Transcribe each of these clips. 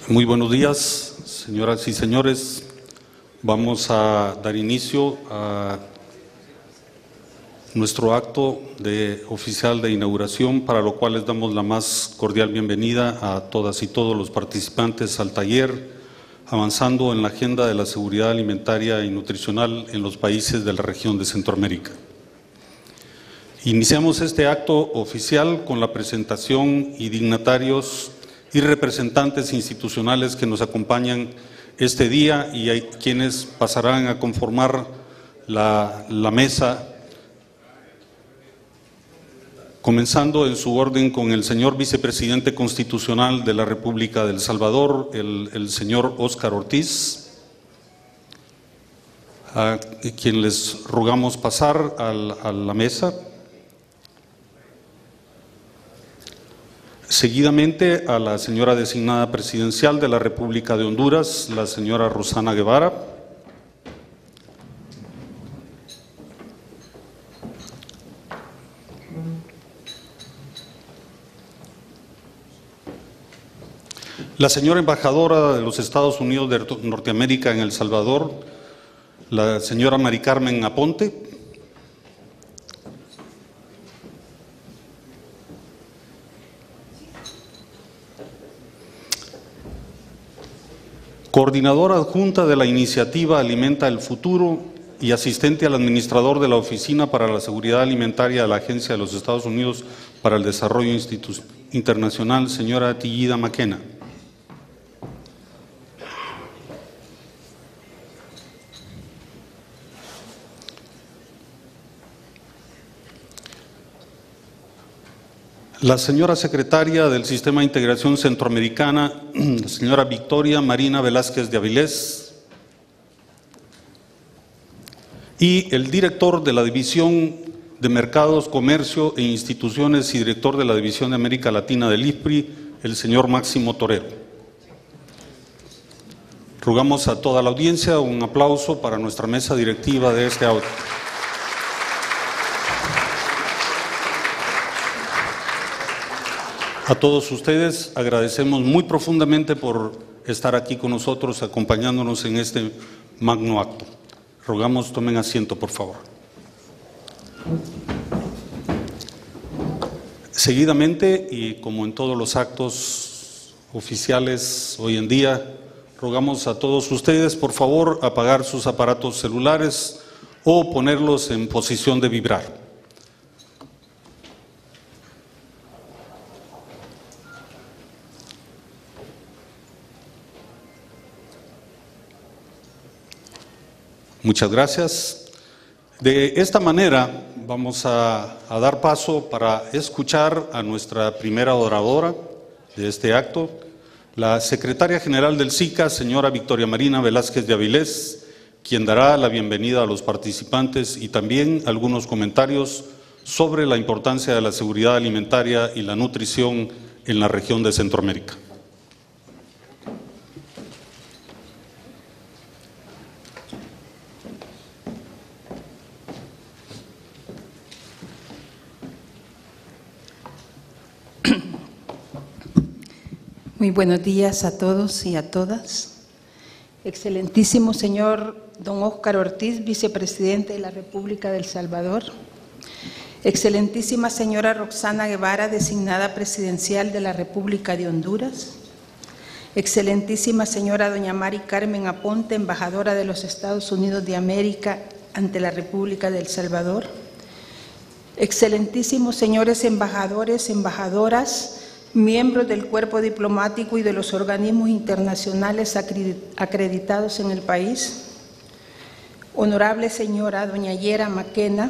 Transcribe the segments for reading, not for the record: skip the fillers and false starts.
Muy buenos días, señoras y señores. Vamos a dar inicio a nuestro acto oficial de inauguración, para lo cual les damos la más cordial bienvenida a todas y todos los participantes al taller Avanzando en la Agenda de la Seguridad Alimentaria y Nutricional en los países de la región de Centroamérica. Iniciamos este acto oficial con la presentación y dignatarios y representantes institucionales que nos acompañan este día, y hay quienes pasarán a conformar la mesa, comenzando en su orden con el señor vicepresidente constitucional de la República de El Salvador, el señor Óscar Ortiz, a quien les rogamos pasar a la mesa. Seguidamente a la señora designada presidencial de la República de Honduras, la señora Rosana Guevara. La señora embajadora de los Estados Unidos de Norteamérica en El Salvador, la señora Mari Carmen Aponte. Coordinadora adjunta de la iniciativa Alimenta el Futuro y asistente al administrador de la Oficina para la Seguridad Alimentaria de la Agencia de los Estados Unidos para el Desarrollo Internacional, señora Tillida Maquena. La señora secretaria del Sistema de Integración Centroamericana, la señora Victoria Marina Velázquez de Avilés, y el director de la División de Mercados, Comercio e Instituciones y director de la División de América Latina del IFPRI, el señor Máximo Torero. Rogamos a toda la audiencia un aplauso para nuestra mesa directiva de este auto. A todos ustedes agradecemos muy profundamente por estar aquí con nosotros, acompañándonos en este magno acto. Rogamos tomen asiento, por favor. Seguidamente, y como en todos los actos oficiales hoy en día, rogamos a todos ustedes, por favor, apagar sus aparatos celulares o ponerlos en posición de vibrar. Muchas gracias. De esta manera vamos a dar paso para escuchar a nuestra primera oradora de este acto, la secretaria general del SICA, señora Victoria Marina Velázquez de Avilés, quien dará la bienvenida a los participantes y también algunos comentarios sobre la importancia de la seguridad alimentaria y la nutrición en la región de Centroamérica. Muy buenos días a todos y a todas. Excelentísimo señor don Óscar Ortiz, vicepresidente de la República de El Salvador. Excelentísima señora Rosana Guevara, designada presidencial de la República de Honduras. Excelentísima señora doña Mari Carmen Aponte, embajadora de los Estados Unidos de América ante la República de El Salvador. Excelentísimos señores embajadores, embajadoras, miembros del cuerpo diplomático y de los organismos internacionales acreditados en el país. Honorable señora doña Yera Maquena,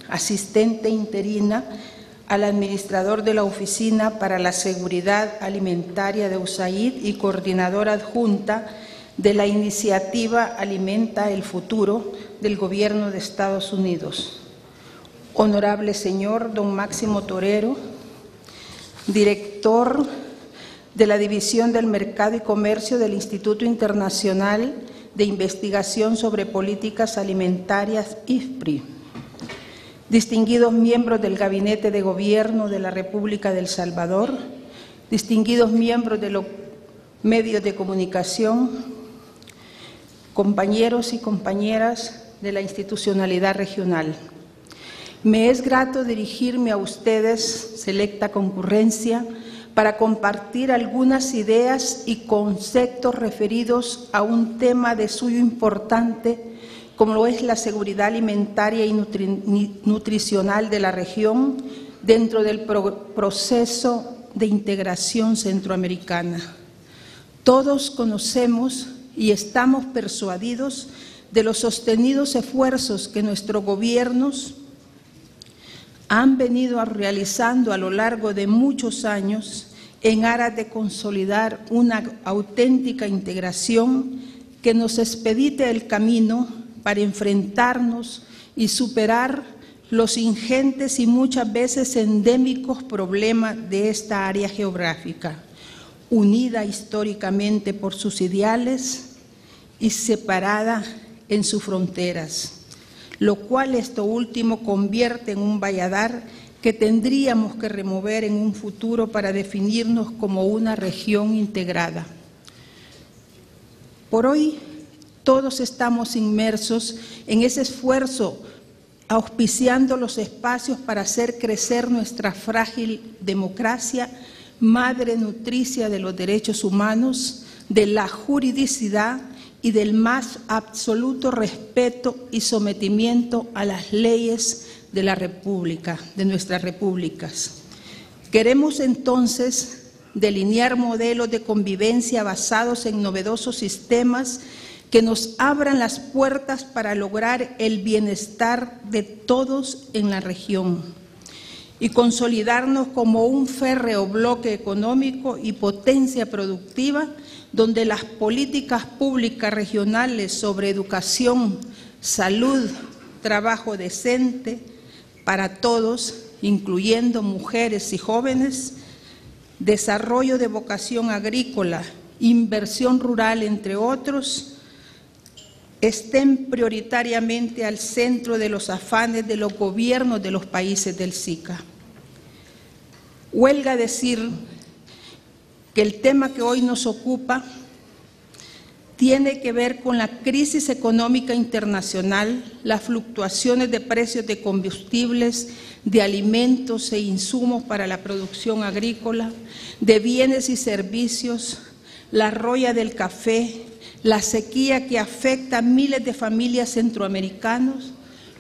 asistente interina al administrador de la Oficina para la Seguridad Alimentaria de USAID y coordinadora adjunta de la iniciativa Alimenta el Futuro del Gobierno de Estados Unidos. Honorable señor don Máximo Torero, director de la División del Mercado y Comercio del Instituto Internacional de Investigación sobre Políticas Alimentarias, IFPRI. Distinguidos miembros del Gabinete de Gobierno de la República de El Salvador, distinguidos miembros medios de comunicación, compañeros y compañeras de la institucionalidad regional. Me es grato dirigirme a ustedes, selecta concurrencia, para compartir algunas ideas y conceptos referidos a un tema de suyo importante, como lo es la seguridad alimentaria y nutricional de la región dentro del proceso de integración centroamericana. Todos conocemos y estamos persuadidos de los sostenidos esfuerzos que nuestros gobiernos han venido realizando a lo largo de muchos años en aras de consolidar una auténtica integración que nos expedite el camino para enfrentarnos y superar los ingentes y muchas veces endémicos problemas de esta área geográfica, unida históricamente por sus ideales y separada en sus fronteras, lo cual esto último convierte en un valladar que tendríamos que remover en un futuro para definirnos como una región integrada. Por hoy, todos estamos inmersos en ese esfuerzo, auspiciando los espacios para hacer crecer nuestra frágil democracia, madre nutricia de los derechos humanos, de la juridicidad y del más absoluto respeto y sometimiento a las leyes de la República, de nuestras repúblicas. Queremos entonces delinear modelos de convivencia basados en novedosos sistemas que nos abran las puertas para lograr el bienestar de todos en la región y consolidarnos como un férreo bloque económico y potencia productiva donde las políticas públicas regionales sobre educación, salud, trabajo decente para todos, incluyendo mujeres y jóvenes, desarrollo de vocación agrícola, inversión rural, entre otros, estén prioritariamente al centro de los afanes de los gobiernos de los países del SICA. Huelga decir que el tema que hoy nos ocupa tiene que ver con la crisis económica internacional, las fluctuaciones de precios de combustibles, de alimentos e insumos para la producción agrícola, de bienes y servicios, la roya del café, la sequía que afecta a miles de familias centroamericanas,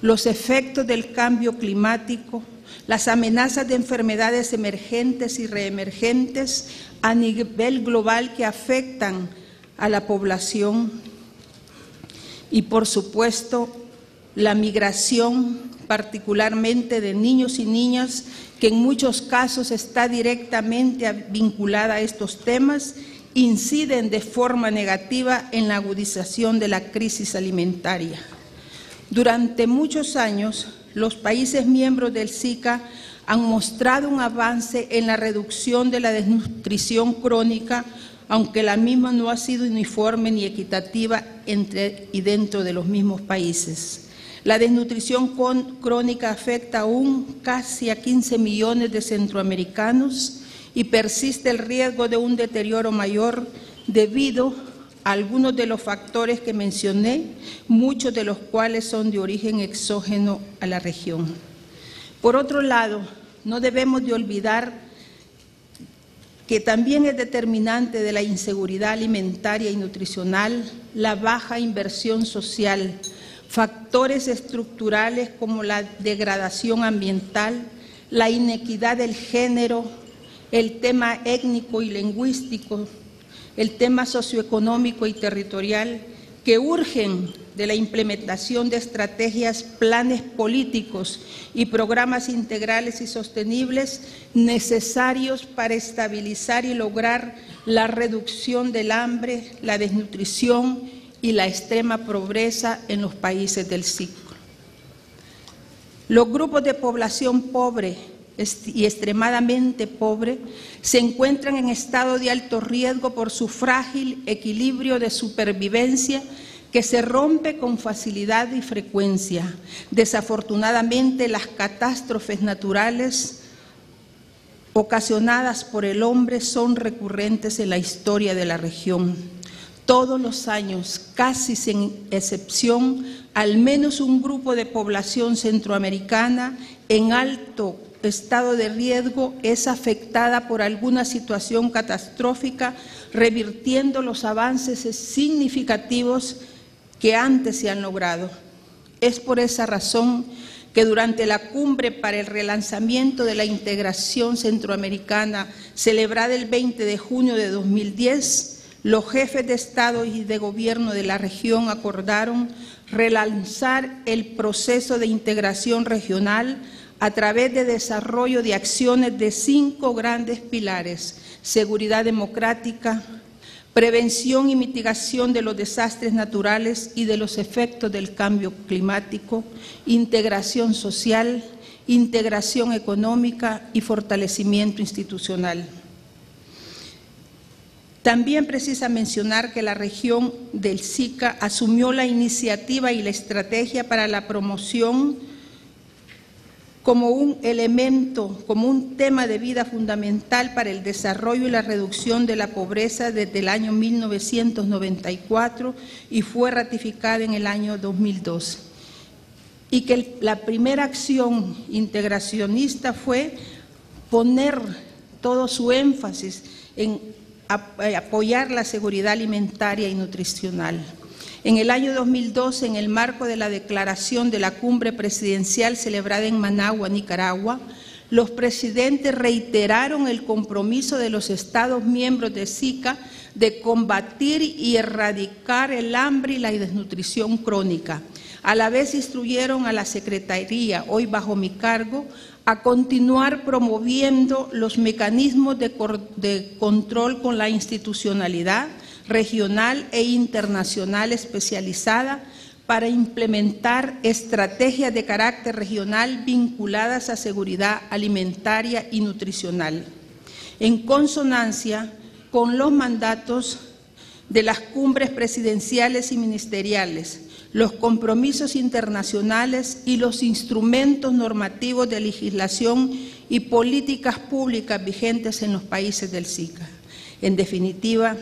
los efectos del cambio climático, las amenazas de enfermedades emergentes y reemergentes a nivel global que afectan a la población y, por supuesto, la migración, particularmente de niños y niñas, que en muchos casos está directamente vinculada a estos temas, inciden de forma negativa en la agudización de la crisis alimentaria. Durante muchos años, los países miembros del SICA han mostrado un avance en la reducción de la desnutrición crónica, aunque la misma no ha sido uniforme ni equitativa entre y dentro de los mismos países. La desnutrición crónica afecta aún casi a 15 millones de centroamericanos y persiste el riesgo de un deterioro mayor debido a algunos de los factores que mencioné, muchos de los cuales son de origen exógeno a la región. Por otro lado, no debemos de olvidar que también es determinante de la inseguridad alimentaria y nutricional la baja inversión social, factores estructurales como la degradación ambiental, la inequidad del género, el tema étnico y lingüístico, el tema socioeconómico y territorial, que urgen de la implementación de estrategias, planes políticos y programas integrales y sostenibles necesarios para estabilizar y lograr la reducción del hambre, la desnutrición y la extrema pobreza en los países del SICA. Los grupos de población pobre y extremadamente pobre se encuentran en estado de alto riesgo por su frágil equilibrio de supervivencia que se rompe con facilidad y frecuencia. Desafortunadamente, las catástrofes naturales ocasionadas por el hombre son recurrentes en la historia de la región. Todos los años, casi sin excepción, al menos un grupo de población centroamericana en alto estado de riesgo es afectada por alguna situación catastrófica, revirtiendo los avances significativos que antes se han logrado. Es por esa razón que durante la cumbre para el relanzamiento de la integración centroamericana, celebrada el 20 de junio de 2010, los jefes de Estado y de Gobierno de la región acordaron relanzar el proceso de integración regional a través de desarrollo de acciones de 5 grandes pilares: seguridad democrática, prevención y mitigación de los desastres naturales y de los efectos del cambio climático, integración social, integración económica y fortalecimiento institucional. También precisa mencionar que la región del SICA asumió la iniciativa y la estrategia para la promoción como un elemento, como un tema de vida fundamental para el desarrollo y la reducción de la pobreza desde el año 1994 y fue ratificada en el año 2012. Y que la primera acción integracionista fue poner todo su énfasis en apoyar la seguridad alimentaria y nutricional. En el año 2012, en el marco de la declaración de la cumbre presidencial celebrada en Managua, Nicaragua, los presidentes reiteraron el compromiso de los Estados miembros de SICA de combatir y erradicar el hambre y la desnutrición crónica. A la vez instruyeron a la Secretaría, hoy bajo mi cargo, a continuar promoviendo los mecanismos de control con la institucionalidad regional e internacional especializada para implementar estrategias de carácter regional vinculadas a seguridad alimentaria y nutricional, en consonancia con los mandatos de las cumbres presidenciales y ministeriales, los compromisos internacionales y los instrumentos normativos de legislación y políticas públicas vigentes en los países del SICA. En definitiva,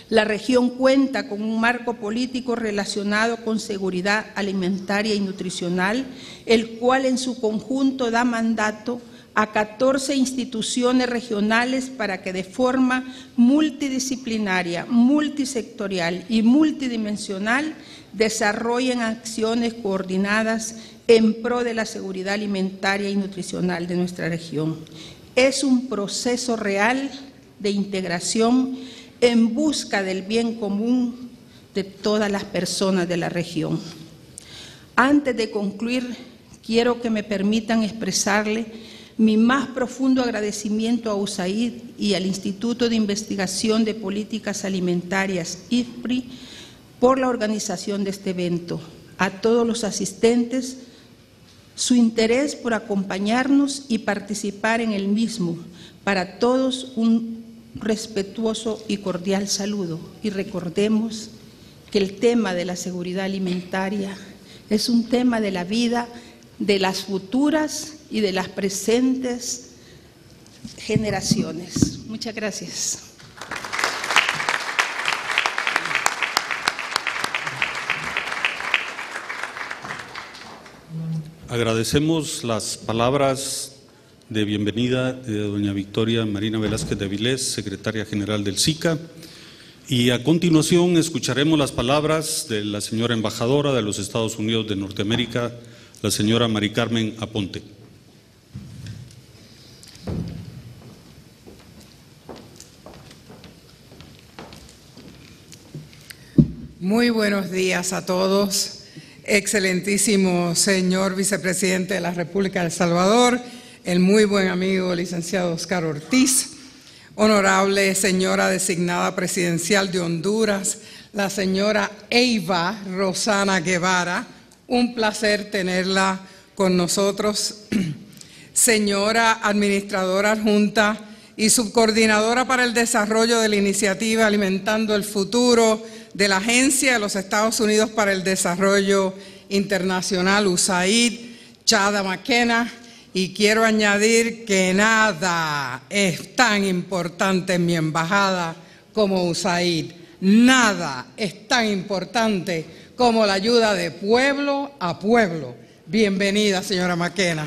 la región cuenta con un marco político relacionado con seguridad alimentaria y nutricional, el cual en su conjunto da mandato a 14 instituciones regionales para que de forma multidisciplinaria, multisectorial y multidimensional desarrollen acciones coordinadas en pro de la seguridad alimentaria y nutricional de nuestra región. Es un proceso real de integración en busca del bien común de todas las personas de la región. Antes de concluir, quiero que me permitan expresarle mi más profundo agradecimiento a USAID y al Instituto de Investigación de Políticas Alimentarias, IFPRI, por la organización de este evento, a todos los asistentes, su interés por acompañarnos y participar en el mismo. Para todos un respetuoso y cordial saludo. Y recordemos que el tema de la seguridad alimentaria es un tema de la vida de las futuras y de las presentes generaciones. Muchas gracias. Agradecemos las palabras de bienvenida de doña Victoria Marina Velázquez de Avilés, secretaria general del SICA, y a continuación escucharemos las palabras de la señora embajadora de los Estados Unidos de Norteamérica, la señora Mari Carmen Aponte. Muy buenos días a todos. Excelentísimo señor vicepresidente de la República de El Salvador, el muy buen amigo licenciado Oscar Ortiz, honorable señora designada presidencial de Honduras, la señora Eva Rosana Guevara, un placer tenerla con nosotros, señora administradora adjunta y subcoordinadora para el desarrollo de la iniciativa Alimentando el Futuro de la Agencia de los Estados Unidos para el Desarrollo Internacional, USAID, Chada McKenna, y quiero añadir que nada es tan importante en mi embajada como USAID. Nada es tan importante como la ayuda de pueblo a pueblo. Bienvenida, señora McKenna.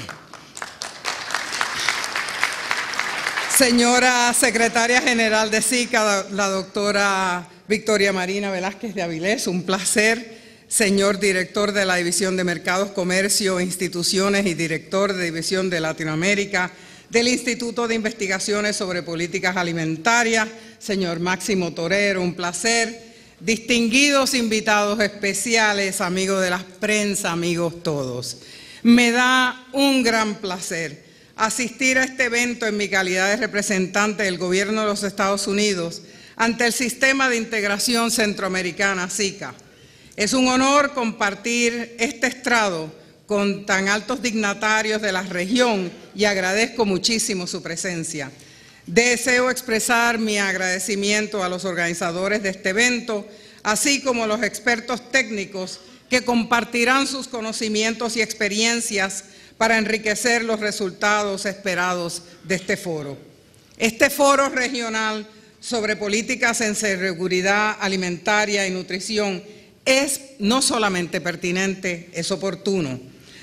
Señora Secretaria General de SICA, la doctora Victoria Marina Velázquez de Avilés, un placer. Señor Director de la División de Mercados, Comercio, Instituciones y Director de División de Latinoamérica del Instituto de Investigaciones sobre Políticas Alimentarias, señor Máximo Torero, un placer. Distinguidos invitados especiales, amigos de la prensa, amigos todos. Me da un gran placer asistir a este evento en mi calidad de representante del Gobierno de los Estados Unidos ante el Sistema de Integración Centroamericana, SICA. Es un honor compartir este estrado con tan altos dignatarios de la región y agradezco muchísimo su presencia. Deseo expresar mi agradecimiento a los organizadores de este evento, así como a los expertos técnicos que compartirán sus conocimientos y experiencias para enriquecer los resultados esperados de este foro. Este foro regional sobre políticas en seguridad alimentaria y nutrición es no solamente pertinente, es oportuno,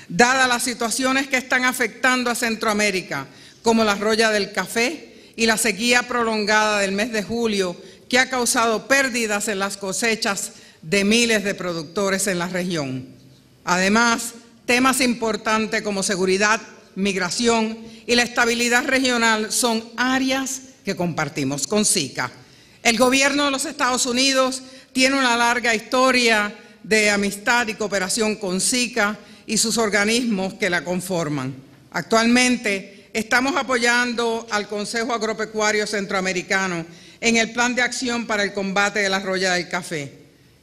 dadas las situaciones que están afectando a Centroamérica, como la roya del café y la sequía prolongada del mes de julio, que ha causado pérdidas en las cosechas de miles de productores en la región. Además, temas importantes como seguridad, migración y la estabilidad regional son áreas que compartimos con SICA. El Gobierno de los Estados Unidos tiene una larga historia de amistad y cooperación con SICA y sus organismos que la conforman. Actualmente estamos apoyando al Consejo Agropecuario Centroamericano en el Plan de Acción para el Combate de la Roya del Café.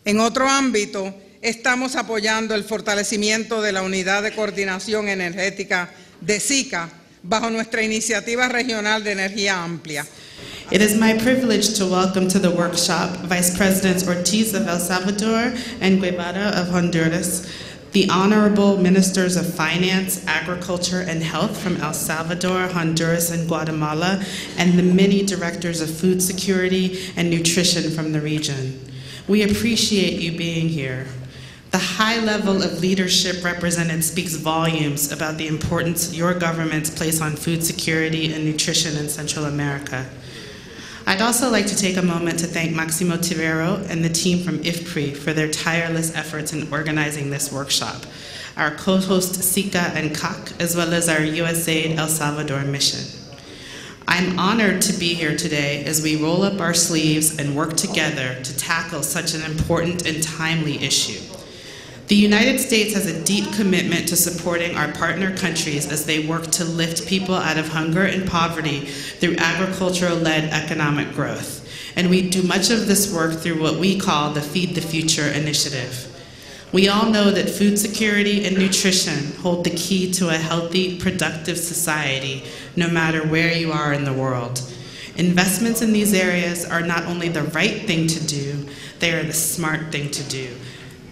En otro ámbito, estamos apoyando el fortalecimiento de la Unidad de Coordinación Energética de SICA bajo nuestra iniciativa regional de energía amplia. It is my privilege to welcome to the workshop Vice Presidents Ortiz of El Salvador and Guevara of Honduras, the Honorable Ministers of Finance, Agriculture, and Health from El Salvador, Honduras, and Guatemala, and the many directors of food security and nutrition from the region. We appreciate you being here. The high level of leadership represented speaks volumes about the importance your governments place on food security and nutrition in Central America. I'd also like to take a moment to thank Maximo Tivero and the team from IFPRI for their tireless efforts in organizing this workshop, our co-host SICA and CAC, as well as our USAID El Salvador mission. I'm honored to be here today as we roll up our sleeves and work together to tackle such an important and timely issue. The United States has a deep commitment to supporting our partner countries as they work to lift people out of hunger and poverty through agricultural-led economic growth. And we do much of this work through what we call the Feed the Future initiative. We all know that food security and nutrition hold the key to a healthy, productive society, no matter where you are in the world. Investments in these areas are not only the right thing to do, they are the smart thing to do.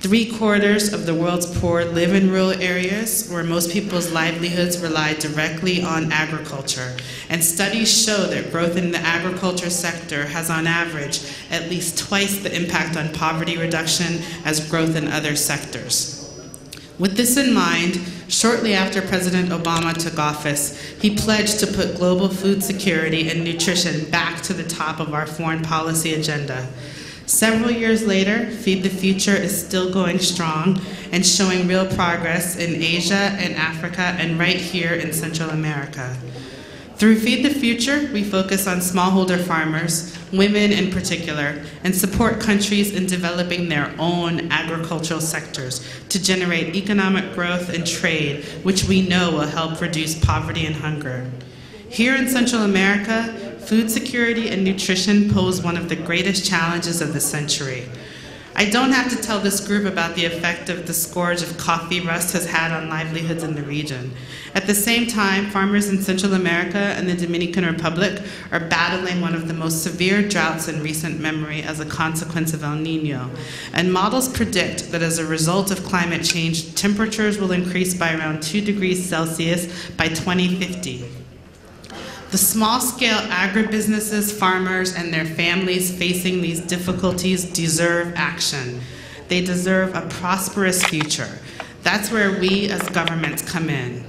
3/4 of the world's poor live in rural areas where most people's livelihoods rely directly on agriculture. And studies show that growth in the agriculture sector has on average at least twice the impact on poverty reduction as growth in other sectors. With this in mind, shortly after President Obama took office, he pledged to put global food security and nutrition back to the top of our foreign policy agenda. Several years later, Feed the Future is still going strong and showing real progress in Asia and Africa and right here in Central America. Through Feed the Future, we focus on smallholder farmers, women in particular, and support countries in developing their own agricultural sectors to generate economic growth and trade, which we know will help reduce poverty and hunger. Here in Central America, food security and nutrition pose one of the greatest challenges of the century. I don't have to tell this group about the effect of the scourge of coffee rust has had on livelihoods in the region. At the same time, farmers in Central America and the Dominican Republic are battling one of the most severe droughts in recent memory as a consequence of El Niño. And models predict that as a result of climate change, temperatures will increase by around 2 degrees Celsius by 2050. The small-scale agribusinesses, farmers, and their families facing these difficulties deserve action. They deserve a prosperous future. That's where we as governments come in.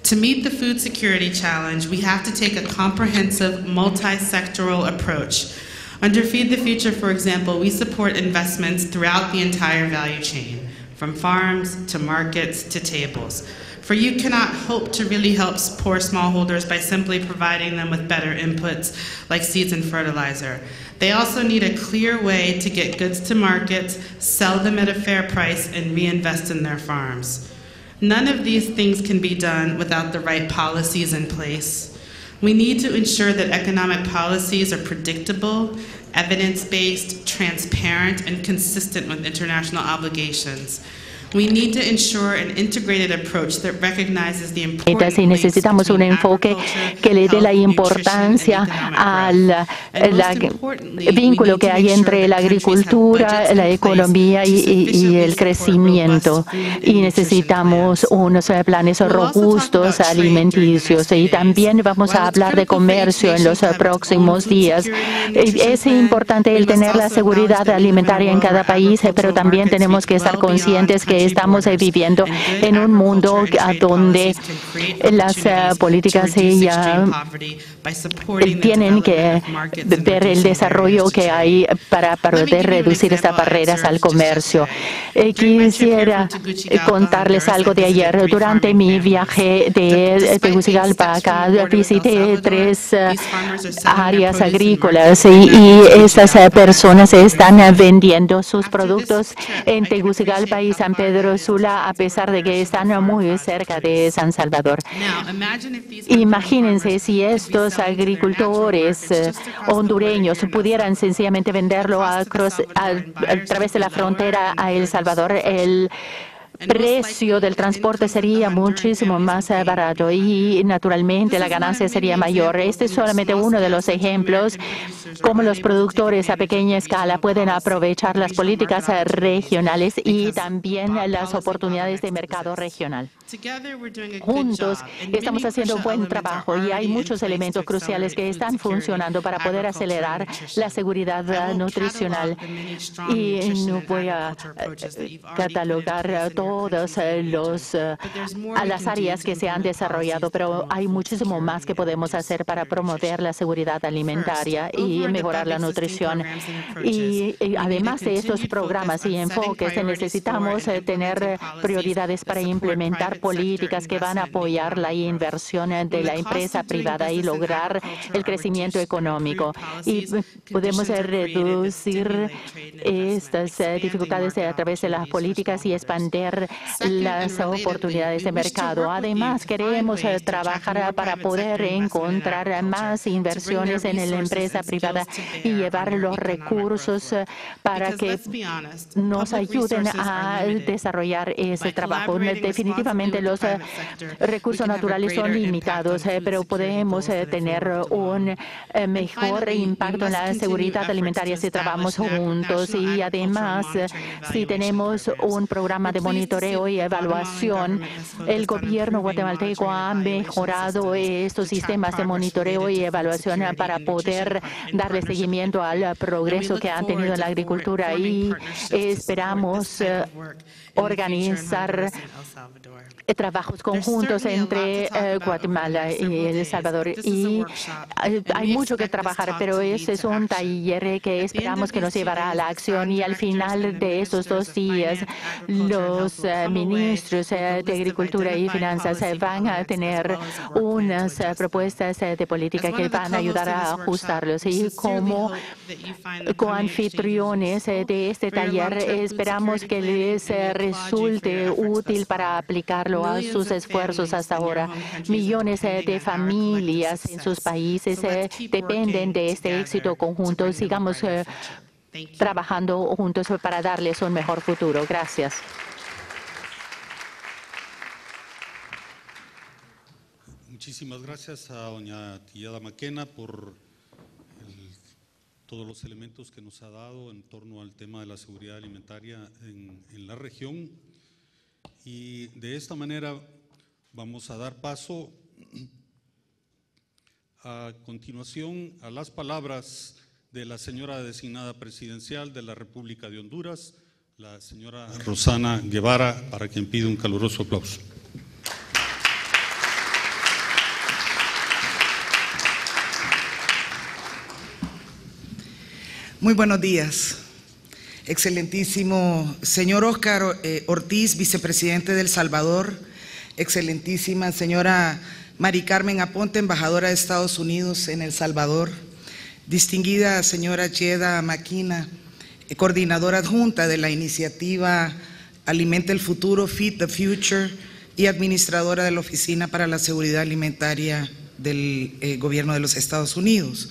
To meet the food security challenge, we have to take a comprehensive, multi-sectoral approach. Under Feed the Future, for example, we support investments throughout the entire value chain, from farms to markets to tables. For you cannot hope to really help poor smallholders by simply providing them with better inputs like seeds and fertilizer. They also need a clear way to get goods to markets, sell them at a fair price, and reinvest in their farms. None of these things can be done without the right policies in place. We need to ensure that economic policies are predictable, evidence-based, transparent, and consistent with international obligations. We need to ensure an integrated approach that recognizes the importance. Y necesitamos un enfoque que le dé la importancia al vínculo que hay entre la agricultura, la economía y el crecimiento. Y necesitamos unos planes robustos alimenticios. Y también vamos a hablar de comercio en los próximos días. Es importante el tener la seguridad alimentaria en cada país, pero también tenemos que estar conscientes que estamos viviendo en un mundo donde las políticas tienen que ver el desarrollo que hay para poder reducir estas barreras al comercio. Quisiera contarles algo de ayer. Durante mi viaje de Tegucigalpa acá, visité 3 áreas agrícolas y estas personas están vendiendo sus productos en Tegucigalpa y San Pedro Sula, a pesar de que están muy cerca de San Salvador. Imagínense si estos agricultores hondureños pudieran sencillamente venderlo a través de la frontera a El Salvador. El precio del transporte sería muchísimo más barato y naturalmente la ganancia sería mayor. Este es solamente uno de los ejemplos cómo los productores a pequeña escala pueden aprovechar las políticas regionales y también las oportunidades de mercado regional. Juntos estamos haciendo un buen trabajo y hay muchos elementos cruciales que están funcionando para poder acelerar la seguridad nutricional. Y no voy a catalogar todas las áreas que se han desarrollado, pero hay muchísimo más que podemos hacer para promover la seguridad alimentaria y mejorar la nutrición. Y además de estos programas y enfoques, necesitamos tener prioridades para implementar políticas que van a apoyar la inversión de la empresa privada y lograr el crecimiento económico. Y podemos reducir estas dificultades a través de las políticas y expandir las oportunidades de mercado. Además, queremos trabajar para poder encontrar más inversiones en la empresa privada y llevar los recursos para que nos ayuden a desarrollar ese trabajo. Definitivamente los recursos naturales son limitados, pero podemos tener un mejor impacto en la seguridad alimentaria si trabajamos juntos y además si tenemos un programa de monitoreo y evaluación. El gobierno guatemalteco ha mejorado estos sistemas de monitoreo y evaluación para poder darle seguimiento al progreso que han tenido en la agricultura y esperamos organizar trabajos conjuntos entre Guatemala y El Salvador. Y hay mucho que trabajar, pero este es un taller que esperamos que nos llevará a la acción y al final de estos 2 días los ministros de Agricultura y Finanzas van a tener unas propuestas de política que van a ayudar a ajustarlos. Y como coanfitriones de este taller esperamos que les resulte útil para aplicarlo a sus esfuerzos hasta ahora. Millones de familias en sus países dependen de este éxito conjunto. Sigamos trabajando juntos para darles un mejor futuro. Gracias. Muchísimas gracias a doña Tillada Maquena por todos los elementos que nos ha dado en torno al tema de la seguridad alimentaria en la región. Y de esta manera vamos a dar paso a continuación a las palabras de la señora designada presidencial de la República de Honduras, la señora Rosana Guevara, para quien pido un caluroso aplauso. Muy buenos días. Excelentísimo señor Óscar Ortiz, vicepresidente de El Salvador. Excelentísima señora Mari Carmen Aponte, embajadora de Estados Unidos en El Salvador. Distinguida señora Yeda Maquina, coordinadora adjunta de la iniciativa Alimenta el Futuro, Feed the Future, y administradora de la Oficina para la Seguridad Alimentaria del Gobierno de los Estados Unidos.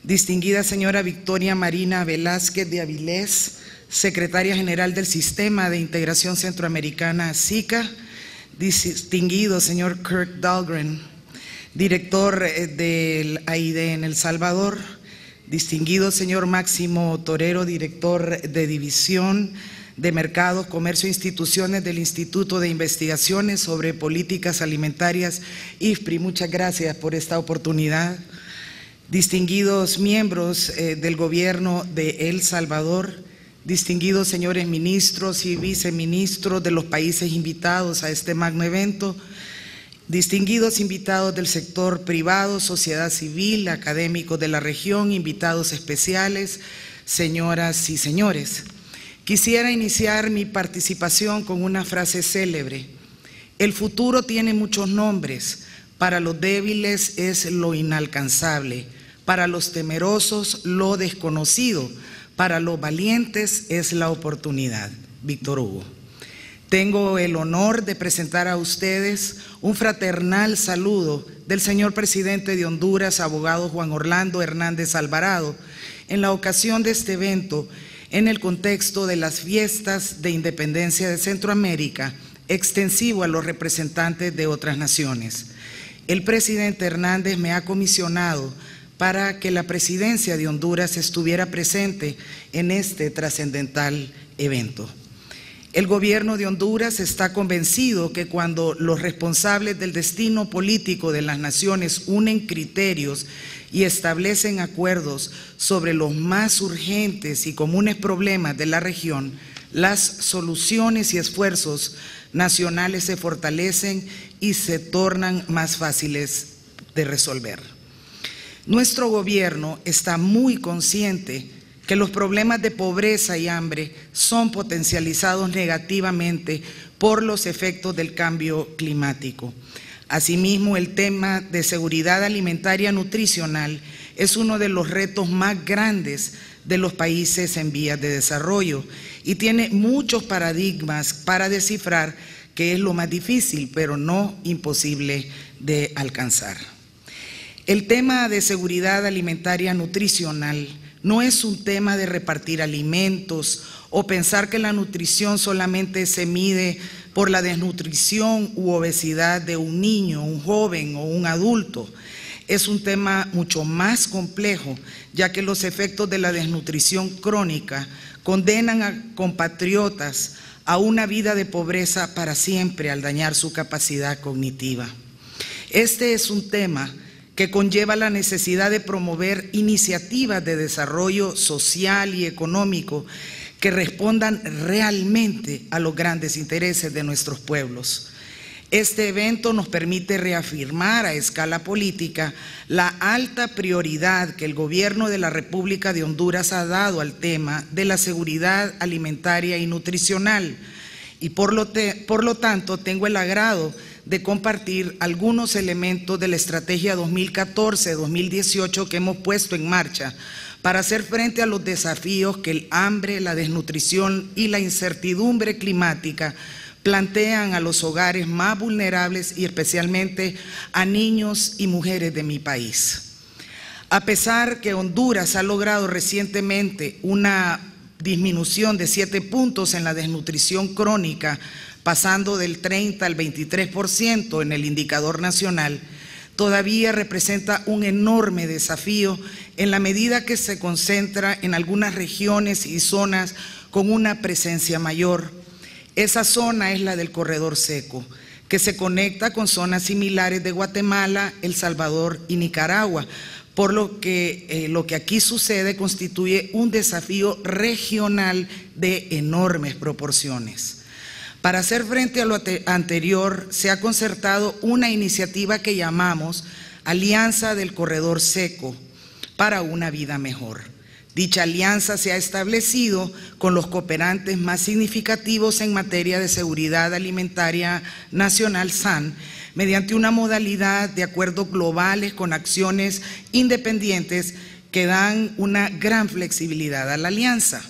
Distinguida señora Victoria Marina Velázquez de Avilés, secretaria general del Sistema de Integración Centroamericana, SICA. Distinguido señor Kirk Dahlgren, director del AID en El Salvador. Distinguido señor Máximo Torero, director de División de Mercados, Comercio e Instituciones del Instituto de Investigaciones sobre Políticas Alimentarias, IFPRI. Muchas gracias por esta oportunidad. Distinguidos miembros del Gobierno de El Salvador, distinguidos señores ministros y viceministros de los países invitados a este magno evento, distinguidos invitados del sector privado, sociedad civil, académicos de la región, invitados especiales, señoras y señores. Quisiera iniciar mi participación con una frase célebre: el futuro tiene muchos nombres, para los débiles es lo inalcanzable, para los temerosos lo desconocido, para los valientes es la oportunidad. Víctor Hugo. Tengo el honor de presentar a ustedes un fraternal saludo del señor presidente de Honduras, abogado Juan Orlando Hernández Alvarado, en la ocasión de este evento, en el contexto de las fiestas de independencia de Centroamérica, extensivo a los representantes de otras naciones. El presidente Hernández me ha comisionado para que la presidencia de Honduras estuviera presente en este trascendental evento. El gobierno de Honduras está convencido que cuando los responsables del destino político de las naciones unen criterios y establecen acuerdos sobre los más urgentes y comunes problemas de la región, las soluciones y esfuerzos nacionales se fortalecen y se tornan más fáciles de resolver. Nuestro gobierno está muy consciente que los problemas de pobreza y hambre son potencializados negativamente por los efectos del cambio climático. Asimismo, el tema de seguridad alimentaria nutricional es uno de los retos más grandes de los países en vías de desarrollo y tiene muchos paradigmas para descifrar, que es lo más difícil, pero no imposible de alcanzar. El tema de seguridad alimentaria nutricional no es un tema de repartir alimentos o pensar que la nutrición solamente se mide por la desnutrición u obesidad de un niño, un joven o un adulto. Es un tema mucho más complejo, ya que los efectos de la desnutrición crónica condenan a compatriotas a una vida de pobreza para siempre al dañar su capacidad cognitiva. Este es un tema que conlleva la necesidad de promover iniciativas de desarrollo social y económico que respondan realmente a los grandes intereses de nuestros pueblos. Este evento nos permite reafirmar a escala política la alta prioridad que el gobierno de la República de Honduras ha dado al tema de la seguridad alimentaria y nutricional, y por lo tanto tengo el agrado de compartir algunos elementos de la estrategia 2014-2018 que hemos puesto en marcha para hacer frente a los desafíos que el hambre, la desnutrición y la incertidumbre climática plantean a los hogares más vulnerables y especialmente a niños y mujeres de mi país. A pesar que Honduras ha logrado recientemente una disminución de 7 puntos en la desnutrición crónica, pasando del 30 al 23% en el indicador nacional, todavía representa un enorme desafío en la medida que se concentra en algunas regiones y zonas con una presencia mayor. Esa zona es la del corredor seco, que se conecta con zonas similares de Guatemala, El Salvador y Nicaragua, por lo que aquí sucede constituye un desafío regional de enormes proporciones. Para hacer frente a lo anterior, se ha concertado una iniciativa que llamamos Alianza del Corredor Seco para una vida mejor. Dicha alianza se ha establecido con los cooperantes más significativos en materia de seguridad alimentaria nacional SAN, mediante una modalidad de acuerdos globales con acciones independientes que dan una gran flexibilidad a la alianza.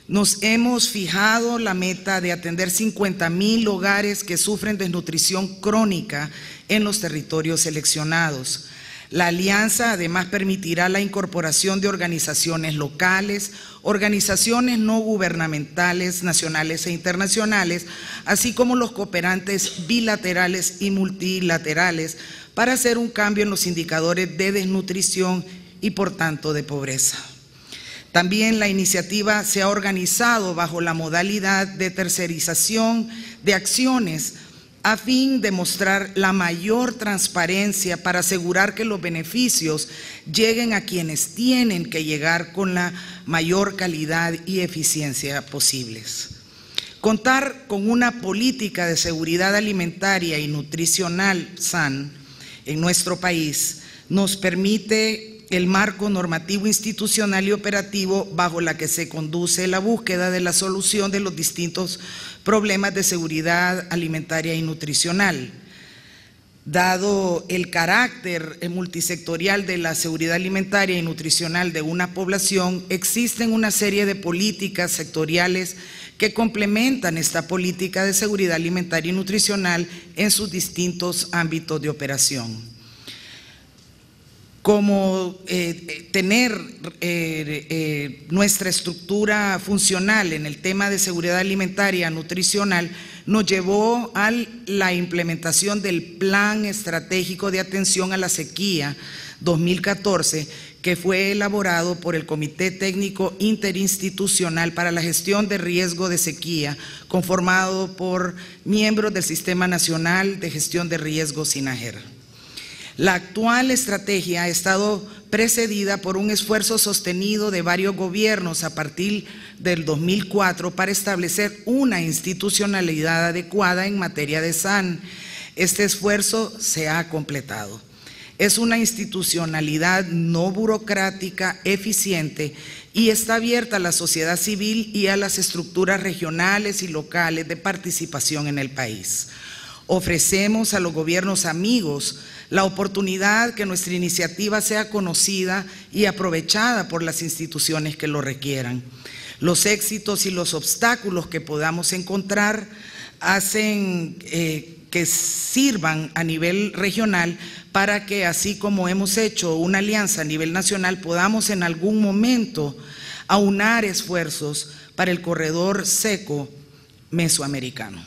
Nos hemos fijado la meta de atender 50,000 hogares que sufren desnutrición crónica en los territorios seleccionados. La alianza además permitirá la incorporación de organizaciones locales, organizaciones no gubernamentales, nacionales e internacionales, así como los cooperantes bilaterales y multilaterales para hacer un cambio en los indicadores de desnutrición y por tanto de pobreza. También la iniciativa se ha organizado bajo la modalidad de tercerización de acciones a fin de mostrar la mayor transparencia para asegurar que los beneficios lleguen a quienes tienen que llegar con la mayor calidad y eficiencia posibles. Contar con una política de seguridad alimentaria y nutricional SAN en nuestro país nos permite el marco normativo institucional y operativo bajo la que se conduce la búsqueda de la solución de los distintos problemas de seguridad alimentaria y nutricional. Dado el carácter multisectorial de la seguridad alimentaria y nutricional de una población, existen una serie de políticas sectoriales que complementan esta política de seguridad alimentaria y nutricional en sus distintos ámbitos de operación. Como tener nuestra estructura funcional en el tema de seguridad alimentaria nutricional nos llevó a la implementación del Plan Estratégico de Atención a la Sequía 2014, que fue elaborado por el Comité Técnico Interinstitucional para la Gestión de Riesgo de Sequía, conformado por miembros del Sistema Nacional de Gestión de Riesgos SINAGER. La actual estrategia ha estado precedida por un esfuerzo sostenido de varios gobiernos a partir del 2004 para establecer una institucionalidad adecuada en materia de SAN. Este esfuerzo se ha completado. Es una institucionalidad no burocrática, eficiente y está abierta a la sociedad civil y a las estructuras regionales y locales de participación en el país. Ofrecemos a los gobiernos amigos la oportunidad que nuestra iniciativa sea conocida y aprovechada por las instituciones que lo requieran. Los éxitos y los obstáculos que podamos encontrar hacen que sirvan a nivel regional para que, así como hemos hecho una alianza a nivel nacional, podamos en algún momento aunar esfuerzos para el corredor seco mesoamericano.